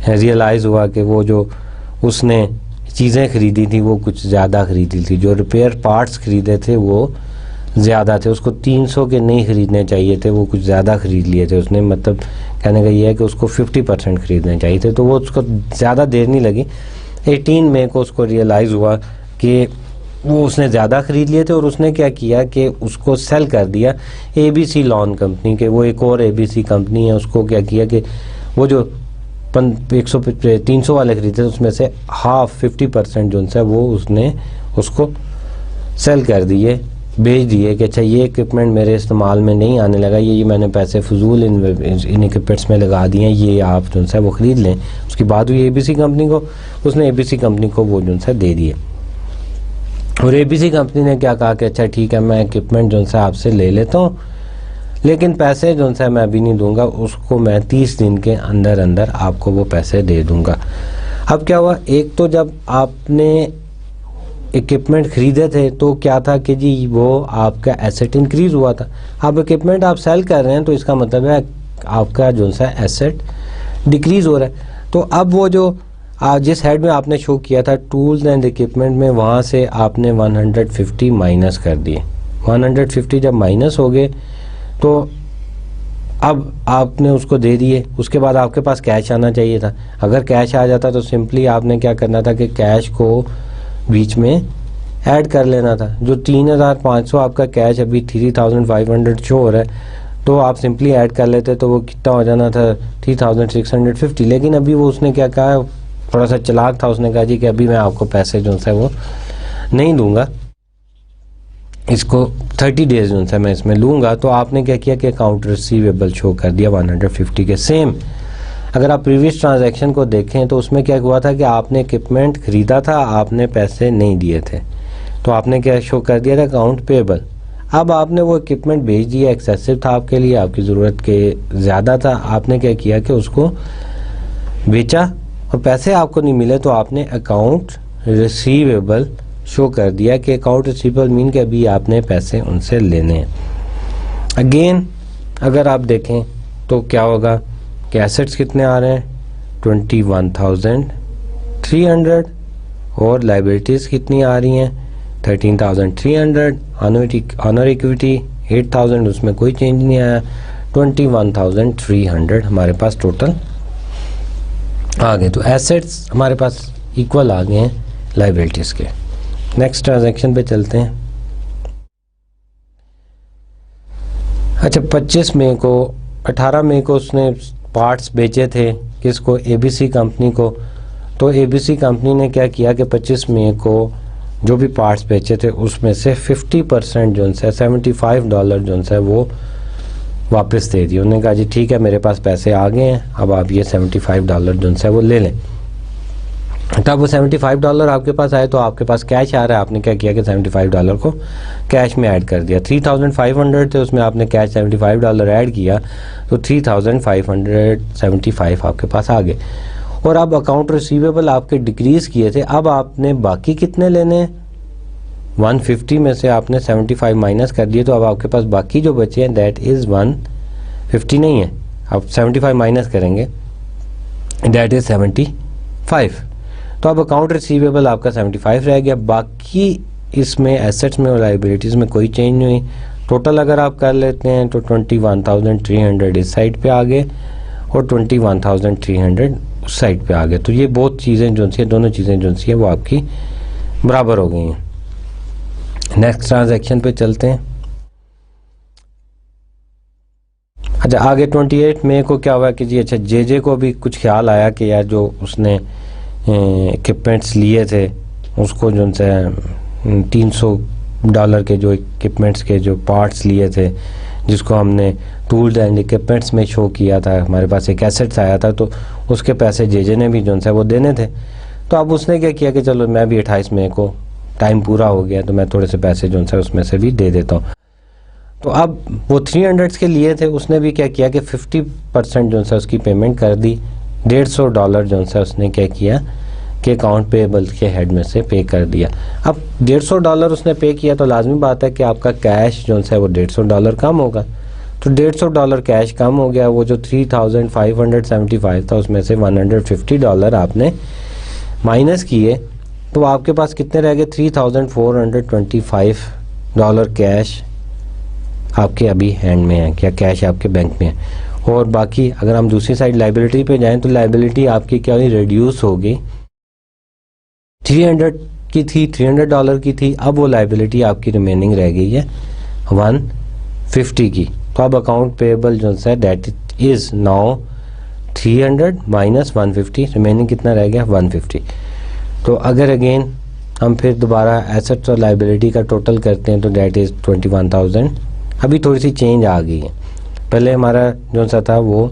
रियलाइज़ हुआ कि वो जो उसने चीज़ें ख़रीदी थी वो कुछ ज़्यादा ख़रीदी थी, जो रिपेयर पार्ट्स ख़रीदे थे वो ज़्यादा थे, उसको 300 के नहीं ख़रीदने चाहिए थे, वो कुछ ज़्यादा ख़रीद लिए थे उसने। मतलब कहने का ये है कि उसको 50% ख़रीदने चाहिए थे, तो वो उसको ज़्यादा देर नहीं लगी। 18 मई को उसको रियलाइज़ हुआ कि वो उसने ज़्यादा ख़रीद लिए थे, और उसने क्या किया कि उसको सेल कर दिया ABC लॉन कंपनी के। वो एक और ABC कंपनी है, उसको क्या किया कि वो जो 300 वाले खरीदे थे उसमें से हाफ 50% जो है वो उसने उसको सेल कर दिए, बेच दिए कि अच्छा ये इक्विपमेंट मेरे इस्तेमाल में नहीं आने लगा, ये मैंने पैसे फजूल इन इक्विपमेंट्स में लगा दिए हैं, ये आप जो है वो ख़रीद लें। उसकी बात हुई ABC कंपनी को, उसने ABC कंपनी को वो जो है दे दिए, और ABC कंपनी ने क्या कहा कि अच्छा ठीक है मैं इक्विपमेंट जो है आपसे ले लेता हूँ, लेकिन पैसे जो सा मैं अभी नहीं दूंगा, उसको मैं 30 दिन के अंदर अंदर आपको वो पैसे दे दूंगा। अब क्या हुआ, एक तो जब आपने इक्विपमेंट खरीदे थे तो क्या था कि जी वो आपका एसेट इंक्रीज हुआ था। अब इक्विपमेंट आप सेल कर रहे हैं तो इसका मतलब है आपका जो सा एसेट डिक्रीज हो रहा है। तो अब वो जो जिस हेड में आपने शो किया था टूल्स एंड इक्विपमेंट में, वहाँ से आपने 150 माइनस कर दिए। 150 जब माइनस हो गए तो अब आपने उसको दे दिए। उसके बाद आपके पास कैश आना चाहिए था। अगर कैश आ जाता तो सिंपली आपने क्या करना था कि कैश को बीच में ऐड कर लेना था। जो 3500 आपका कैश अभी 3500 शो हो रहा है, तो आप सिंपली ऐड कर लेते तो वो कितना हो जाना था 3650। लेकिन अभी वो उसने क्या कहा, थोड़ा सा चालाक था, उसने कहा जी कि अभी मैं आपको पैसे जो है वो नहीं दूंगा, इसको 30 डेज जो है मैं इसमें लूँगा। तो आपने क्या किया कि अकाउंट रिसीवेबल शो कर दिया 150 के। सेम अगर आप प्रीवियस ट्रांजैक्शन को देखें तो उसमें क्या हुआ था कि आपने इक्विपमेंट ख़रीदा था, आपने पैसे नहीं दिए थे, तो आपने क्या शो कर दिया था अकाउंट पेबल। अब आपने वो इक्विपमेंट बेच दिया, एक्सेसिव था आपके लिए, आपकी ज़रूरत के ज़्यादा था। आपने क्या किया कि उसको बेचा और पैसे आपको नहीं मिले, तो आपने अकाउंट रिसीवेबल शो कर दिया कि अकाउंट रिसीवेबल मीन कि अभी आपने पैसे उनसे लेने हैं। अगेन अगर आप देखें तो क्या होगा कि एसेट्स कितने आ रहे हैं 21,300 और लाइबिलिटीज़ कितनी आ रही हैं 13,300। ऑनर इक्विटी 8,000, उसमें कोई चेंज नहीं आया। 21,300 हमारे पास टोटल आ गए। तो एसेट्स हमारे पास इक्वल आ गए हैं लाइबिलिटीज़ के। नेक्स्ट ट्रांजैक्शन पे चलते हैं। अच्छा, 25 मई को 18 मई को उसने पार्ट्स बेचे थे किसको, एबीसी कंपनी को। तो एबीसी कंपनी ने क्या किया कि 25 मई को जो भी पार्ट्स बेचे थे उसमें से 50% जो है $75 जो है वो वापस दे दिए। उन्होंने कहा जी ठीक है, मेरे पास पैसे आ गए हैं, अब आप ये $75 जो है वो ले लें। तब वो $75 आपके पास आए तो आपके पास कैश आ रहा है। आपने क्या किया कि $75 को कैश में ऐड कर दिया। 3,500 थे, उसमें आपने कैश $75 ऐड किया तो 3,575 आपके पास आ गए। और अब अकाउंट रिसीवेबल आपके डिक्रीज़ किए थे, अब आपने बाकी कितने लेने हैं 150 में से आपने 75 माइनस कर दिए, तो अब आपके पास बाकी जो बचे हैं दैट इज़ 150 नहीं है, आप 75 माइनस करेंगे दैट इज़ 75। तो अब अकाउंट रिसीवेबल आपका 75 रह गया। बाकी इसमें एसेट्स में और लाइबिलिटीज़ में कोई चेंज नहीं हुई। टोटल अगर आप कर लेते हैं तो 21,300 इस साइड पे आ गए और 21,300 उस साइड पे आ गए। तो ये बहुत चीज़ें जो सी दोनों चीज़ें जो सी हैं वो आपकी बराबर हो गई हैं। नेक्स्ट ट्रांजैक्शन पे चलते हैं। अच्छा, आगे 28 मई को क्या हुआ कि जी अच्छा जे को भी कुछ ख्याल आया कि यार जो उसने इक्विपमेंट्स लिए थे उसको जो है $300 के जो इक्विपमेंट्स के जो पार्ट्स लिए थे जिसको हमने टूल्स एंड इक्विपमेंट्स में शो किया था, हमारे पास एक एसेट्स आया था, तो उसके पैसे जे ने भी जो है वो देने थे। तो अब उसने क्या किया कि चलो मैं भी 28 मई को टाइम पूरा हो गया तो मैं थोड़े से पैसे जो है उसमें से भी दे देता हूँ। तो अब वो 300 के लिए थे, उसने भी क्या किया कि 50% जो है उसकी पेमेंट कर दी। $150 जो है उसने क्या किया कि अकाउंट पेबल के हेड में से पे कर दिया। अब $150 उसने पे किया तो लाजमी बात है कि आपका कैश जो है वो $150 कम होगा। तो $150 कैश कम हो गया। वो जो 3,575 था उसमें से $150 आपने माइनस किए तो आपके पास कितने रह गए $3,425 कैश आपके अभी हैंड में है, क्या कैश आपके बैंक में है। और बाकी अगर हम दूसरी साइड लाइबिलिटी पे जाएं तो लाइबिलिटी आपकी क्या हुई, रिड्यूस हो गई। 300 की थी, $300 की थी, अब वो लाइबिलिटी आपकी रिमेनिंग रह गई है 150 की। तो अब अकाउंट पेएबल जो है that is now 300 minus 150, remaining कितना रह गया 150। तो अगर अगेन हम फिर दोबारा एसेट्स और लाइबिलिटी का टोटल करते हैं तो दैट इज़ 21,000। अभी थोड़ी सी चेंज आ गई है, पहले हमारा जो सा था वो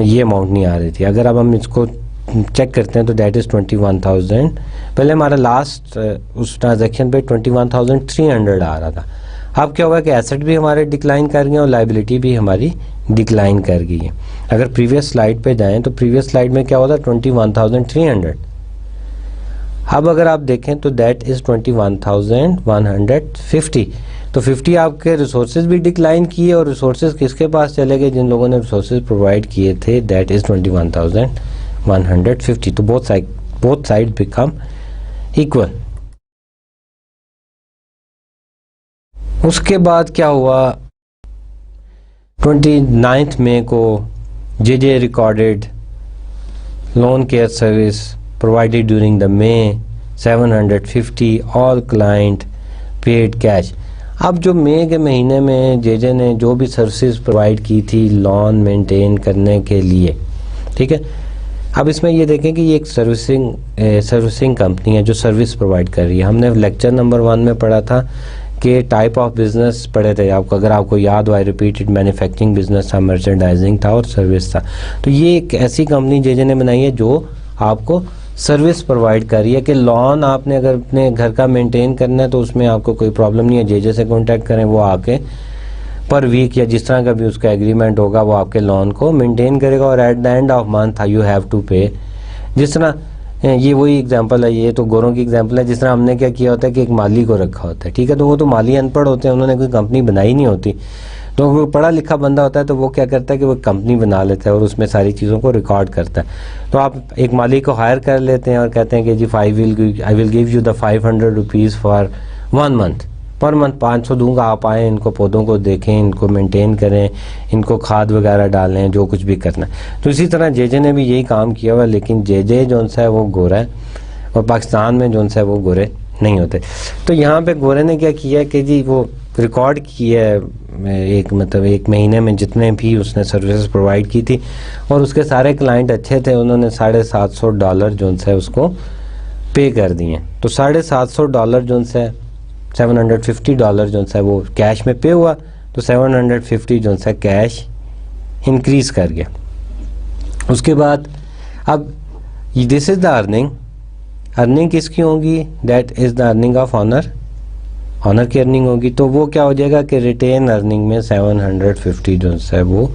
ये अमाउंट नहीं आ रही थी। अगर अब हम इसको चेक करते हैं तो दैट इज़ 21,000। पहले हमारा लास्ट उस ट्रांजैक्शन पे 21,300 आ रहा था, अब क्या हुआ कि एसेट भी हमारे डिक्लाइन कर गए और लाइबिलिटी भी हमारी डिक्लाइन कर गई है। अगर प्रीवियस स्लाइड पे जाएं तो प्रीवियस स्लाइड में क्या होता है 21,300। अब अगर आप देखें तो दैट इज़ 21,150। तो 50 आपके रिसोर्सेज भी डिक्लाइन किए और रिसोर्सेज किसके पास चले गए, जिन लोगों ने रिसोर्सेज प्रोवाइड किए थे, दैट इज़ 21,150। तो बोथ साइड बिकम इक्वल। उसके बाद क्या हुआ, 29 मई को JJ recorded loan care service provided during the May 750 all client paid cash। अब जो मई के महीने में जेजे ने जो भी सर्विसेज प्रोवाइड की थी लोन मेंटेन करने के लिए, ठीक है। अब इसमें ये देखें कि ये एक सर्विसिंग कंपनी है जो सर्विस प्रोवाइड कर रही है। हमने लेक्चर नंबर 1 में पढ़ा था कि टाइप ऑफ बिजनेस पढ़े थे आपको, अगर आपको याद हो, रिपीटेड मैन्युफैक्चरिंग बिजनेस था, मर्चेंडाइजिंग था और सर्विस था। तो ये एक ऐसी कंपनी जेजे ने बनाई है जो आपको सर्विस प्रोवाइड कर रही है कि लोन आपने अगर अपने घर का मेंटेन करना है तो उसमें आपको कोई प्रॉब्लम नहीं है, जेजे से कांटेक्ट करें, वो आके पर वीक या जिस तरह का भी उसका एग्रीमेंट होगा वो आपके लोन को मेंटेन करेगा और at the end of month you have to pay. जिस तरह ये वही एग्जांपल है, ये तो गोरों की एग्जांपल है। जिस तरह हमने क्या किया होता है कि एक माली को रखा होता है, ठीक है, तो वो तो माली अनपढ़ होते हैं, उन्होंने कोई कंपनी बनाई नहीं होती। तो वो पढ़ा लिखा बंदा होता है तो वो क्या करता है कि वो कंपनी बना लेता है और उसमें सारी चीज़ों को रिकॉर्ड करता है। तो आप एक माली को हायर कर लेते हैं और कहते हैं कि जी I will give you the 500 rupees for 1 month, per month 500 दूंगा, आप आएँ, इनको पौधों को देखें, इनको मेंटेन करें, इनको खाद वगैरह डालें, जो कुछ भी करना है। तो इसी तरह जेजे ने भी यही काम किया हुआ, लेकिन जेजे जो है वो गोरा है और पाकिस्तान में जो है वो गोरे नहीं होते। तो यहाँ पे गोरे ने क्या किया कि जी वो रिकॉर्ड किया है एक महीने में जितने भी उसने सर्विसेज प्रोवाइड की थी और उसके सारे क्लाइंट अच्छे थे, उन्होंने $750 जो है उसको पे कर दिए। तो $750 जो है $750 जो है वो कैश में पे हुआ, तो 750 जो है कैश इंक्रीज कर गया। उसके बाद अब दिस इज़ द अर्निंग किसकी होगी, that is the earning of owner की अर्निंग होगी। तो वो क्या हो जाएगा कि रिटेन अर्निंग में 750 जो है वो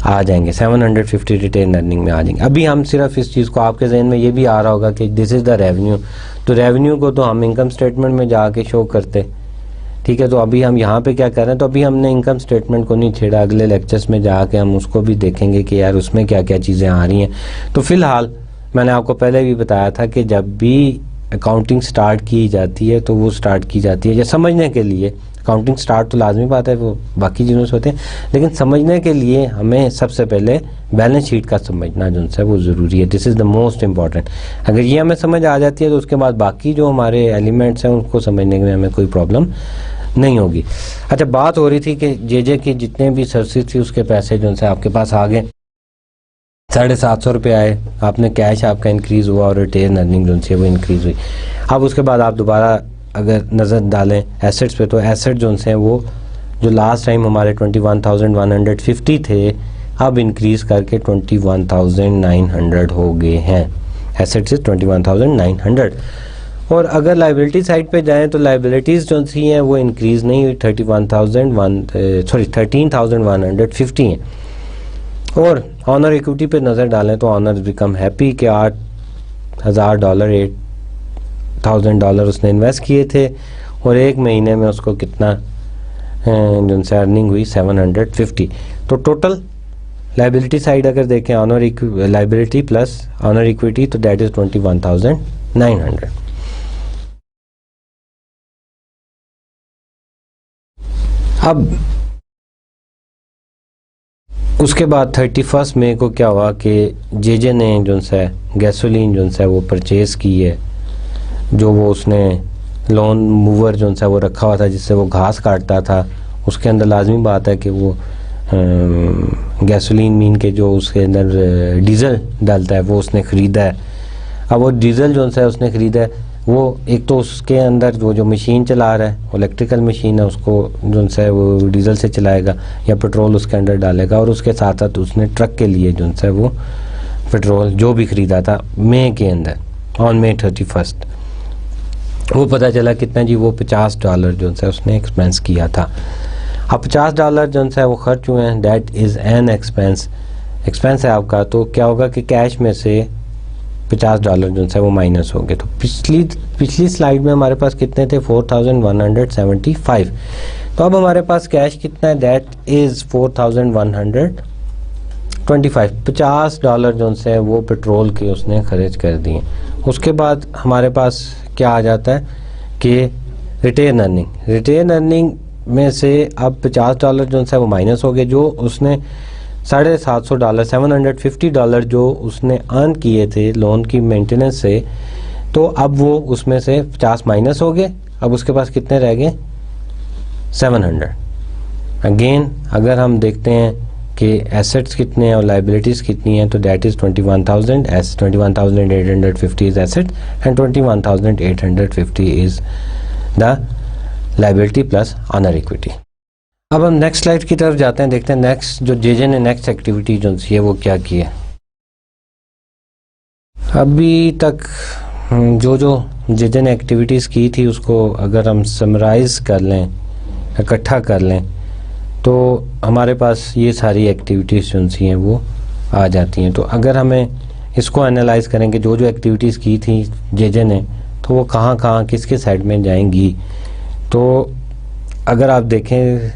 आ जाएंगे, 750 रिटेन अर्निंग में आ जाएंगे। अभी हम सिर्फ इस चीज़ को, आपके जहन में ये भी आ रहा होगा कि दिस इज़ द रेवेन्यू, तो रेवेन्यू को तो हम इनकम स्टेटमेंट में जाके शो करते, ठीक है। तो अभी हम यहाँ पे क्या कर रहे हैं, तो अभी हमने इनकम स्टेटमेंट को नहीं छेड़ा, अगले लेक्चर्स में जाके हम उसको भी देखेंगे कि यार उसमें क्या क्या चीज़ें आ रही हैं। तो फिलहाल मैंने आपको पहले भी बताया था कि जब भी अकाउंटिंग स्टार्ट की जाती है तो वो स्टार्ट की जाती है या समझने के लिए, अकाउंटिंग स्टार्ट तो लाजमी बात है, वो बाकी चीज़ों से होते हैं, लेकिन समझने के लिए हमें सबसे पहले बैलेंस शीट का समझना जो है वो ज़रूरी है। This is the most important. अगर ये हमें समझ आ जाती है तो उसके बाद बाकी जो हमारे एलिमेंट्स हैं उनको समझने में हमें कोई प्रॉब्लम नहीं होगी। अच्छा, बात हो रही थी कि जेजे की जितने भी सर्विस थी उसके पैसे जो है आपके पास आ गए, 750 रुपये आए, आपने कैश आपका इंक्रीज़ हुआ और रिटेन अर्निंग जो है वो इंक्रीज़ हुई। अब उसके बाद आप दोबारा अगर नज़र डालें एसेट्स पे, तो एसेट जो हैं वो जो लास्ट टाइम हमारे 21,150 थे, अब इंक्रीज़ करके 21,900 हो गए हैं। एसेट्स 21,900। और अगर लाइबिलिटी साइड पे जाएं तो लाइबिलिटीज़ जो सी हैं वो इंक्रीज़ नहीं हुई, 13,150 हैं। और ऑनर इक्विटी पे नज़र डालें तो ऑनर बिकम हैप्पी कि $8,000 $8,000 उसने इन्वेस्ट किए थे और एक महीने में उसको कितना जिनसे अर्निंग हुई 750। तो टोटल लाइबिलिटी साइड अगर देखें owner liability plus owner equity, तो दैट इज़ 21,900। अब उसके बाद 31 मई को क्या हुआ कि जेजे ने जो है गैसोलीन जो है वो परचेज़ की है, जो वो उसने लोन मूवर जो है वो रखा हुआ था जिससे वो घास काटता था, उसके अंदर लाजमी बात है कि वो गैसोलीन मीन के जो उसके अंदर डीज़ल डालता है वो उसने ख़रीदा है। अब वो डीज़ल जो है उसने ख़रीदा है, वो एक तो उसके अंदर वो जो मशीन चला रहा है इलेक्ट्रिकल मशीन है, उसको जो है वो डीज़ल से चलाएगा या पेट्रोल उसके अंदर डालेगा, और उसके साथ साथ उसने ट्रक के लिए जो है वो पेट्रोल जो भी ख़रीदा था मई के अंदर ऑन May 31, वो पता चला कितना जी, वो $50 जो है उसने एक्सपेंस किया था। अब $50 जो है वो खर्च हुए हैं, दैट इज़ एन एक्सपेंस है आपका। तो क्या होगा कि कैश में से $50 जो है वो माइनस हो गए। तो पिछली स्लाइड में हमारे पास कितने थे, 4175। तो अब हमारे पास कैश कितना है, दैट इज़ 4125। $50 जो है वो पेट्रोल के उसने खर्च कर दिए। उसके बाद हमारे पास क्या आ जाता है कि रिटेन अर्निंग में से अब $50 जो है वो माइनस हो गए, जो उसने $750 $750 जो उसने अर्न किए थे लोन की मेंटेनेंस से। तो अब वो उसमें से 50 माइनस हो गए, अब उसके पास कितने रह गए, 700। अगेन अगर हम देखते हैं कि एसेट्स कितने हैं और लाइबिलिटीज़ कितनी हैं, तो that is 21,000 S 21,850 is asset and 21,850 is the liability plus owner equity. अब हम नेक्स्ट स्लाइड की तरफ जाते हैं, देखते हैं नेक्स्ट जो जेजे ने नेक्स्ट एक्टिविटी जो है वो क्या की है। अभी तक जो जेजे ने एक्टिविटीज़ की थी उसको अगर हम समराइज़ कर लें, इकट्ठा कर लें, तो हमारे पास ये सारी एक्टिविटीज़ जो हैं वो आ जाती हैं। तो अगर हमें इसको एनालाइज करेंगे, जो एक्टिविटीज़ की थी जेजे ने, तो वो कहाँ किसके साइड में जाएंगी। तो अगर आप देखें,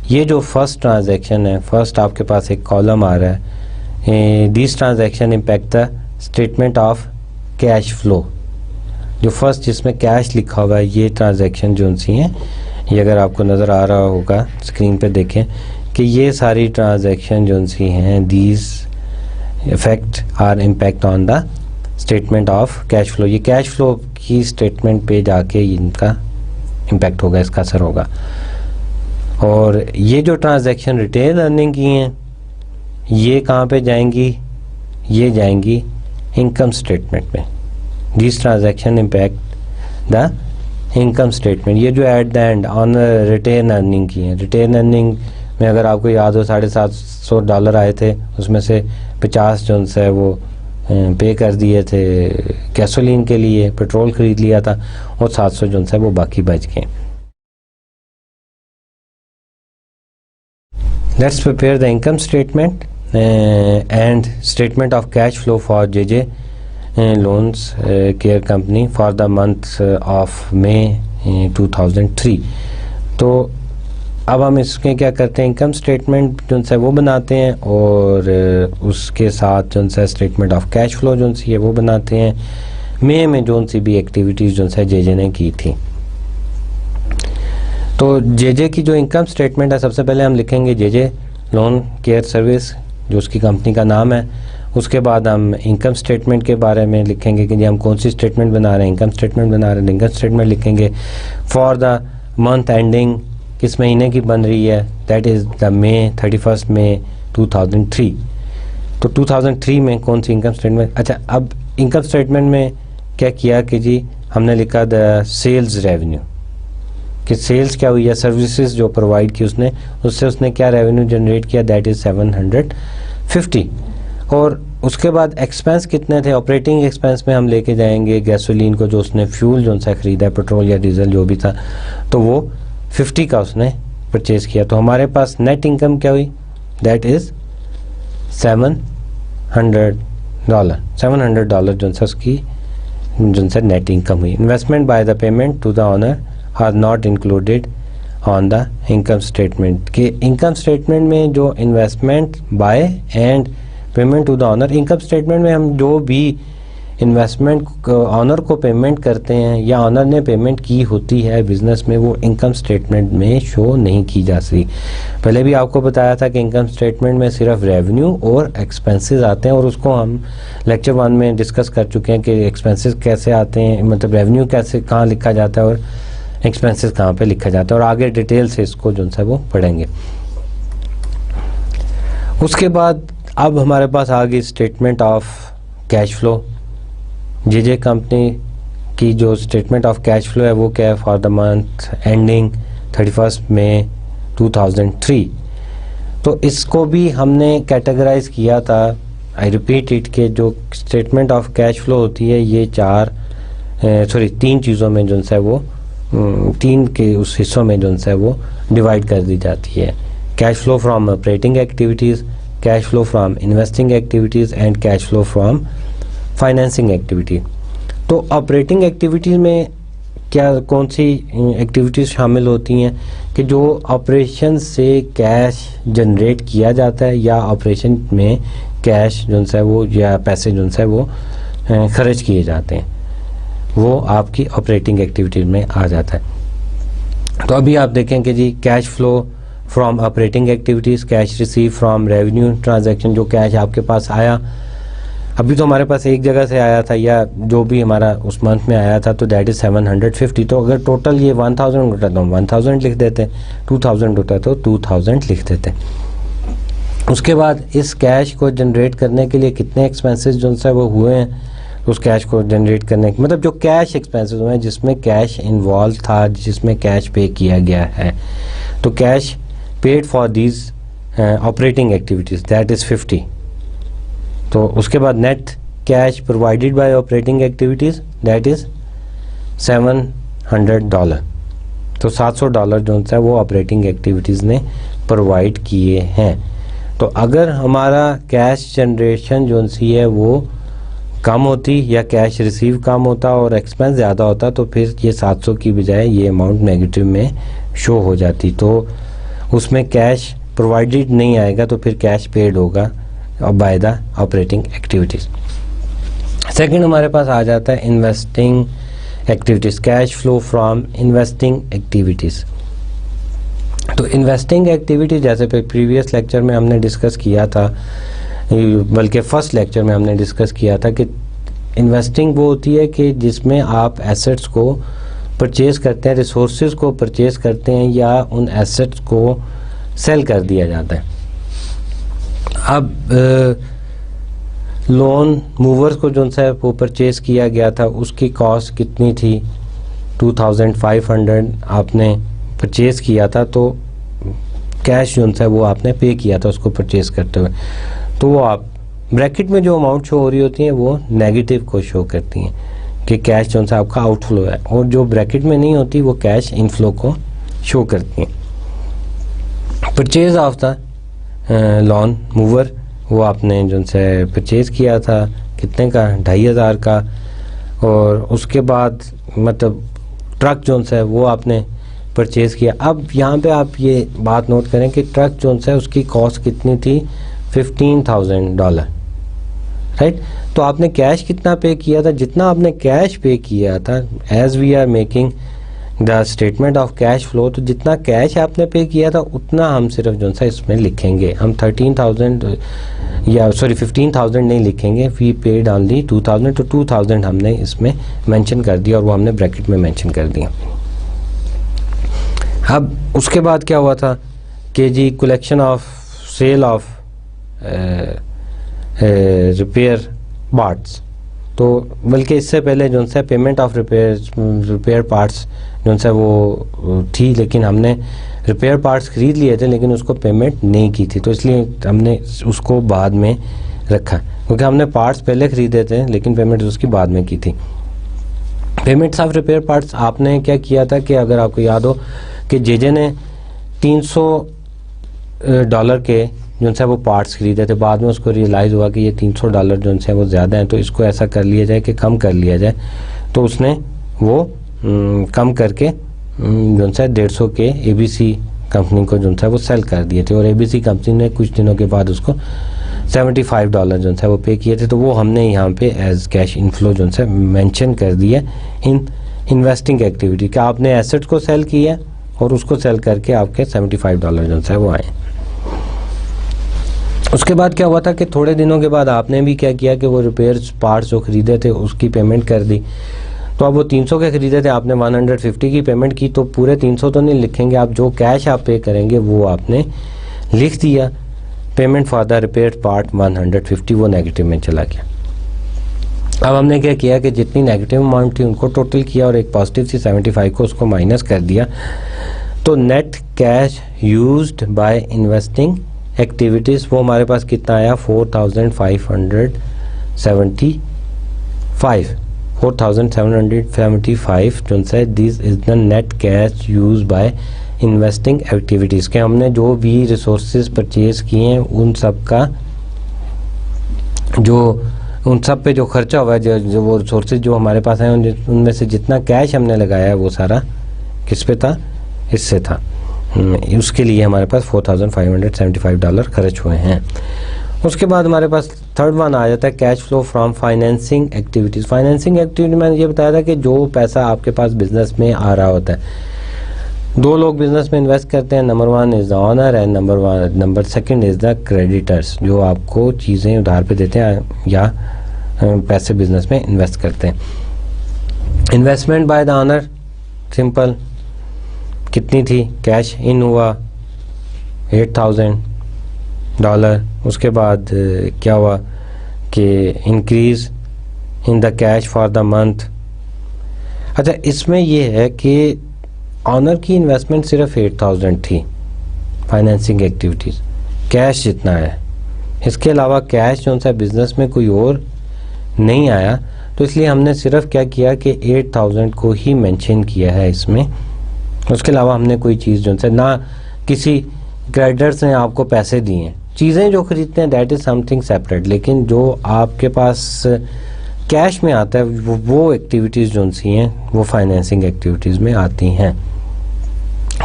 ये जो फर्स्ट ट्रांजैक्शन है, फर्स्ट आपके पास एक कॉलम आ रहा है, this transaction impact the statement of cash flow. जो फर्स्ट जिसमें कैश लिखा हुआ है, ये ट्रांजैक्शन जो सी हैं, ये अगर आपको नज़र आ रहा होगा स्क्रीन पे देखें कि ये सारी ट्रांजैक्शन जो सी हैं, these effect are impact on the statement of cash flow. ये कैश फ्लो की स्टेटमेंट पे जाके इनका इम्पैक्ट होगा, इसका असर होगा। और ये जो ट्रांजैक्शन रिटेन अर्निंग की हैं, ये कहाँ पे जाएंगी, ये जाएंगी इनकम स्टेटमेंट में। This transaction impact the income statement. ये जो at the end on retain earning की हैं, रिटेन अर्निंग में अगर आपको याद हो $750 आए थे, उसमें से 50 जो है वो पे कर दिए थे गैसोलीन के लिए, पेट्रोल खरीद लिया था, और 700 जो है वो बाकी बच गए। Let's prepare the income statement and statement of cash flow for JJ Loans Care Company for the month of May 2003। तो अब हम इसके क्या करते हैं, इनकम स्टेटमेंट जो है वो बनाते हैं, और उसके साथ जो है स्टेटमेंट ऑफ कैश फ्लो जो है वो बनाते हैं। मई में जो सी भी एक्टिविटीज़ जो है जेजे ने की थी। तो जेजे की जो इनकम स्टेटमेंट है, सबसे पहले हम लिखेंगे जेजे लोन केयर सर्विस, जो उसकी कंपनी का नाम है। उसके बाद हम इनकम स्टेटमेंट के बारे में लिखेंगे कि जी हम कौन सी स्टेटमेंट बना रहे हैं, इनकम स्टेटमेंट बना रहे हैं, इनकम स्टेटमेंट लिखेंगे। फॉर द मंथ एंडिंग, किस महीने की बन रही है, that is the May 31 May 2003। तो 2003 में कौन सी इनकम स्टेटमेंट। अच्छा, अब इनकम स्टेटमेंट में क्या किया कि जी हमने लिखा द सेल्स रेवेन्यू, कि सेल्स क्या हुई है, सर्विसेज जो प्रोवाइड की उसने, उससे उसने क्या रेवेन्यू जनरेट किया, दैट इज़ 750। और उसके बाद एक्सपेंस कितने थे, ऑपरेटिंग एक्सपेंस में हम लेके जाएंगे गैसोलीन को, जो उसने फ्यूल जो सा ख़रीदा है, पेट्रोल या डीजल जो भी था, तो वो 50 का उसने परचेज़ किया। तो हमारे पास नेट इनकम क्या हुई, दैट इज़ $700 जो सा उसकी जो सा नेट इनकम हुई। Investment by the payment to the owner are not included on the income statement. के इनकम स्टेटमेंट में जो investment by and payment to the owner, income statement में हम जो भी इन्वेस्टमेंट ऑनर को पेमेंट करते हैं या ऑनर ने पेमेंट की होती है बिजनेस में, वो इनकम स्टेटमेंट में शो नहीं की जा सकती। पहले भी आपको बताया था कि इनकम स्टेटमेंट में सिर्फ रेवेन्यू और एक्सपेंसेस आते हैं, और उसको हम लेक्चर 1 में डिस्कस कर चुके हैं कि एक्सपेंसेस कैसे आते हैं, मतलब रेवेन्यू कैसे कहाँ लिखा जाता है और एक्सपेंसेस कहाँ पे लिखा जाता है, और आगे डिटेल से इसको जो है वो पढ़ेंगे। उसके बाद अब हमारे पास आ गई statement of cash flow. JJ company की जो स्टेटमेंट ऑफ कैश फ्लो है वो क्या है, for the month ending 31 May 2003। तो इसको भी हमने कैटेगराइज किया था, आई रिपीट इट, के जो स्टेटमेंट ऑफ कैश फ्लो होती है ये 4 तीन चीज़ों में जो है वो तीन के उस हिस्सों में जो है वो डिवाइड कर दी जाती है। Cash flow from operating activities, cash flow from investing activities and cash flow from financing activity. तो ऑपरेटिंग एक्टिविटीज़ में क्या कौन सी एक्टिविटीज़ शामिल होती हैं कि जो ऑपरेशन से कैश जनरेट किया जाता है या ऑपरेशन में कैश जो है वो या पैसे जो है वो खर्च किए जाते हैं, वो आपकी ऑपरेटिंग एक्टिविटीज़ में आ जाता है। तो अभी आप देखें कि जी cash flow from operating activities, cash receive from revenue transaction, जो कैश आपके पास आया, अभी तो हमारे पास एक जगह से आया था या जो भी हमारा उस मंथ में आया था, तो दैट इज़ 750। तो अगर टोटल ये 1000 होता तो हम 1000 लिख देते, 2000 होता तो 2000 लिख देते। उसके बाद इस कैश को जनरेट करने के लिए कितने एक्सपेंसेस जो है वो हुए हैं, उस कैश को जनरेट करने के मतलब जो कैश एक्सपेंसेस हुए हैं जिसमें कैश इन्वॉल्व था, जिसमें कैश पे किया गया है, तो cash paid for these operating activities that is 50। तो उसके बाद net cash provided by operating activities that is $700। तो $700 जो है वो ऑपरेटिंग एक्टिविटीज़ ने प्रोवाइड किए हैं। तो अगर हमारा कैश जनरेशन जो सी है वो कम होती या कैश रिसीव कम होता और एक्सपेंस ज़्यादा होता, तो फिर ये 700 की बजाय ये अमाउंट नेगेटिव में शो हो जाती। तो उसमें कैश प्रोवाइडेड नहीं आएगा, तो फिर कैश पेड होगा by the operating activities. Second हमारे पास आ जाता है investing activities, cash flow from investing activities. तो इन्वेस्टिंग एक्टिविटी जैसे प्रीवियस लेक्चर में हमने डिस्कस किया था, बल्कि फर्स्ट लेक्चर में हमने डिस्कस किया था कि इन्वेस्टिंग वो होती है कि जिसमें आप एसेट्स को परचेज़ करते हैं, रिसोर्सेज को परचेज़ करते हैं या उन एसेट्स को सेल कर दिया जाता है। अब लोन मूवर्स को जो है वो परचेज़ किया गया था, उसकी कॉस्ट कितनी थी, 2500 आपने परचेज़ किया था, तो कैश जो है वो आपने पे किया था उसको परचेज़ करते हुए। तो वो आप ब्रैकेट में जो अमाउंट शो हो रही होती हैं वो नेगेटिव को शो करती हैं कि कैश जो है आपका आउटफ्लो है, और जो ब्रैकेट में नहीं होती वो कैश इनफ्लो को शो करती हैं। Purchase of the lawn mower, वो आपने जो है परचेज़ किया था कितने का, 2500 का। और उसके बाद मतलब ट्रक जो है वो आपने परचेज़ किया। अब यहाँ पे आप ये बात नोट करें कि ट्रक जो है उसकी कॉस्ट कितनी थी, $15,000, राइट। तो आपने कैश कितना पे किया था, जितना आपने कैश पे किया था, as we are making the statement of cash flow, तो जितना कैश आपने पे किया था उतना हम सिर्फ जो है इसमें लिखेंगे। हम 15,000 नहीं लिखेंगे, वी पेड ऑनली 2000, तो 2000 हमने इसमें मेंशन कर दिया और वो हमने ब्रैकेट में मेंशन कर दिया। अब उसके बाद क्या हुआ था कि जी collection of sale of repair parts, तो बल्कि इससे पहले जो है पेमेंट ऑफ रिपेयर पार्ट्स जो है वो थी, लेकिन हमने रिपेयर पार्ट्स ख़रीद लिए थे लेकिन उसको पेमेंट नहीं की थी, तो इसलिए हमने उसको बाद में रखा, क्योंकि हमने पार्ट्स पहले ख़रीदे थे लेकिन पेमेंट उसकी बाद में की थी। पेमेंट्स ऑफ रिपेयर पार्ट्स आपने क्या किया था कि अगर आपको याद हो कि जेजे ने $300 के जो है वो पार्ट्स ख़रीदे थे, बाद में उसको रियलाइज़ हुआ कि ये $300 जो है वो ज़्यादा हैं, तो इसको ऐसा कर लिया जाए कि कम कर लिया जाए। तो उसने वो कम करके जो है 150 के ABC कंपनी को जो है वो सेल कर दिए थे, और ABC कंपनी ने कुछ दिनों के बाद उसको $75 जो है वो पे किए थे। तो वो हमने यहाँ पे एज कैश इनफ्लो जो है मेंशन कर दिया इन इन्वेस्टिंग एक्टिविटी, कि आपने एसेट को सेल किया और उसको सेल करके आपके $75 जो है वो आए। उसके बाद क्या हुआ था कि थोड़े दिनों के बाद आपने भी क्या किया कि वो रिपेयर पार्ट्स जो ख़रीदे थे उसकी पेमेंट कर दी। तो अब वो 300 के ख़रीदे थे, आपने 150 की पेमेंट की, तो पूरे 300 तो नहीं लिखेंगे आप, जो कैश आप पे करेंगे वो आपने लिख दिया। Payment for the repair part 150 वो नेगेटिव में चला गया। अब हमने क्या किया कि जितनी नेगेटिव अमाउंट थी उनको टोटल किया और एक पॉजिटिव थी 75 को उसको माइनस कर दिया। तो net cash used by investing activities वो हमारे पास कितना आया, 4575 4775 जो है this is the net cash use by investing activities के हमने जो भी रिसोर्सेज परचेज किए हैं उन सब का उन सब पे जो खर्चा हुआ है, जो वो रिसोर्सेज जो हमारे पास हैं उनमें से जितना कैश हमने लगाया है वो सारा किस पे था, इससे था। उसके लिए हमारे पास $4575 खर्च हुए हैं। उसके बाद हमारे पास थर्ड वन आ जाता है cash flow from financing activities. Financing activity मैंने ये बताया था कि जो पैसा आपके पास बिजनेस में आ रहा होता है, दो लोग बिजनेस में इन्वेस्ट करते हैं, number one is the owner and number second is the creditors, जो आपको चीज़ें उधार पे देते हैं या पैसे बिजनेस में इन्वेस्ट करते हैं। Investment by the owner simple, कितनी थी, कैश इन हुआ $8000। उसके बाद क्या हुआ कि increase in the cash for the month. अच्छा, इसमें ये है कि ऑनर की इन्वेस्टमेंट सिर्फ 8000 थी फाइनेंसिंग एक्टिविटीज़, कैश जितना है, इसके अलावा कैश जो सा बिजनेस में कोई और नहीं आया, तो इसलिए हमने सिर्फ क्या किया कि 8000 को ही मेंशन किया है इसमें। उसके अलावा हमने कोई चीज़ जो है ना, किसी क्रेडिटर्स ने आपको पैसे दिए हैं, चीज़ें जो खरीदते हैं दैट इज़ समथिंग सेपरेट, लेकिन जो आपके पास कैश में आता है वो एक्टिविटीज़ जो सी हैं वो फाइनेंसिंग एक्टिविटीज़ में आती हैं।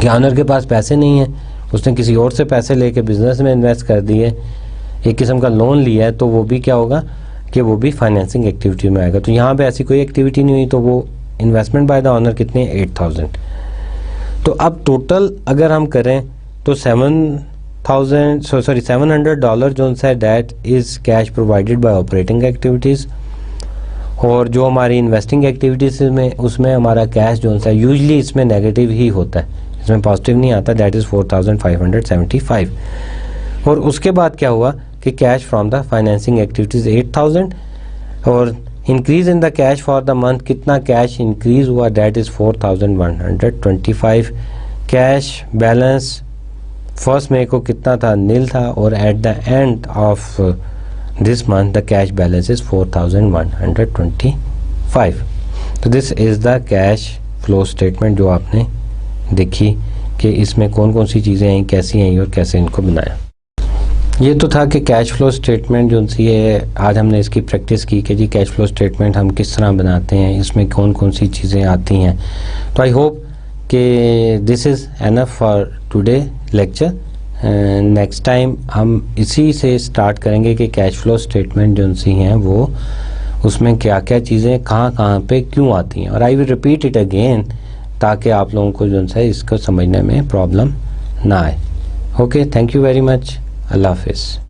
कि ऑनर के पास पैसे नहीं हैं, उसने किसी और से पैसे लेके बिजनेस में इन्वेस्ट कर दिए, एक किस्म का लोन लिया है, तो वो भी क्या होगा कि वो भी फाइनेंसिंग एक्टिविटी में आएगा। तो यहाँ पे ऐसी कोई एक्टिविटी नहीं हुई, तो वो इन्वेस्टमेंट बाय द ऑनर कितने, 8000। तो अब टोटल अगर हम करें तो $700 जो है that is cash provided by operating activities, और जो हमारी इन्वेस्टिंग एक्टिविटीज़ में उसमें हमारा कैश जो है यूजली इसमें नेगेटिव ही होता है, इसमें पॉजिटिव नहीं आता, दैट इज़ 4575। और उसके बाद क्या हुआ कि cash from the financing activities 8000, और increase in the cash for the month, कितना कैश इंक्रीज हुआ, that is 4125। Cash balance first May को कितना था, नील था, और at the end of this month the cash balance is 4125। तो this is the cash flow statement जो आपने देखी कि इसमें कौन कौन सी चीज़ें आई, कैसी आई और कैसे इनको बनाया। ये तो था कि कैश फ्लो स्टेटमेंट जो सी है, आज हमने इसकी प्रैक्टिस की कि जी कैश फ्लो स्टेटमेंट हम किस तरह बनाते हैं, इसमें कौन कौन सी चीज़ें आती हैं। तो आई होप कि this is enough for today lecture. Next time हम इसी से स्टार्ट करेंगे कि कैश फ्लो स्टेटमेंट जो सी हैं वो उसमें क्या क्या चीज़ें कहाँ पे क्यों आती हैं, और I will repeat it again ताकि आप लोगों को जो है इसको समझने में प्रॉब्लम ना आए। Okay, thank you very much, अल्लाह हाफिज़।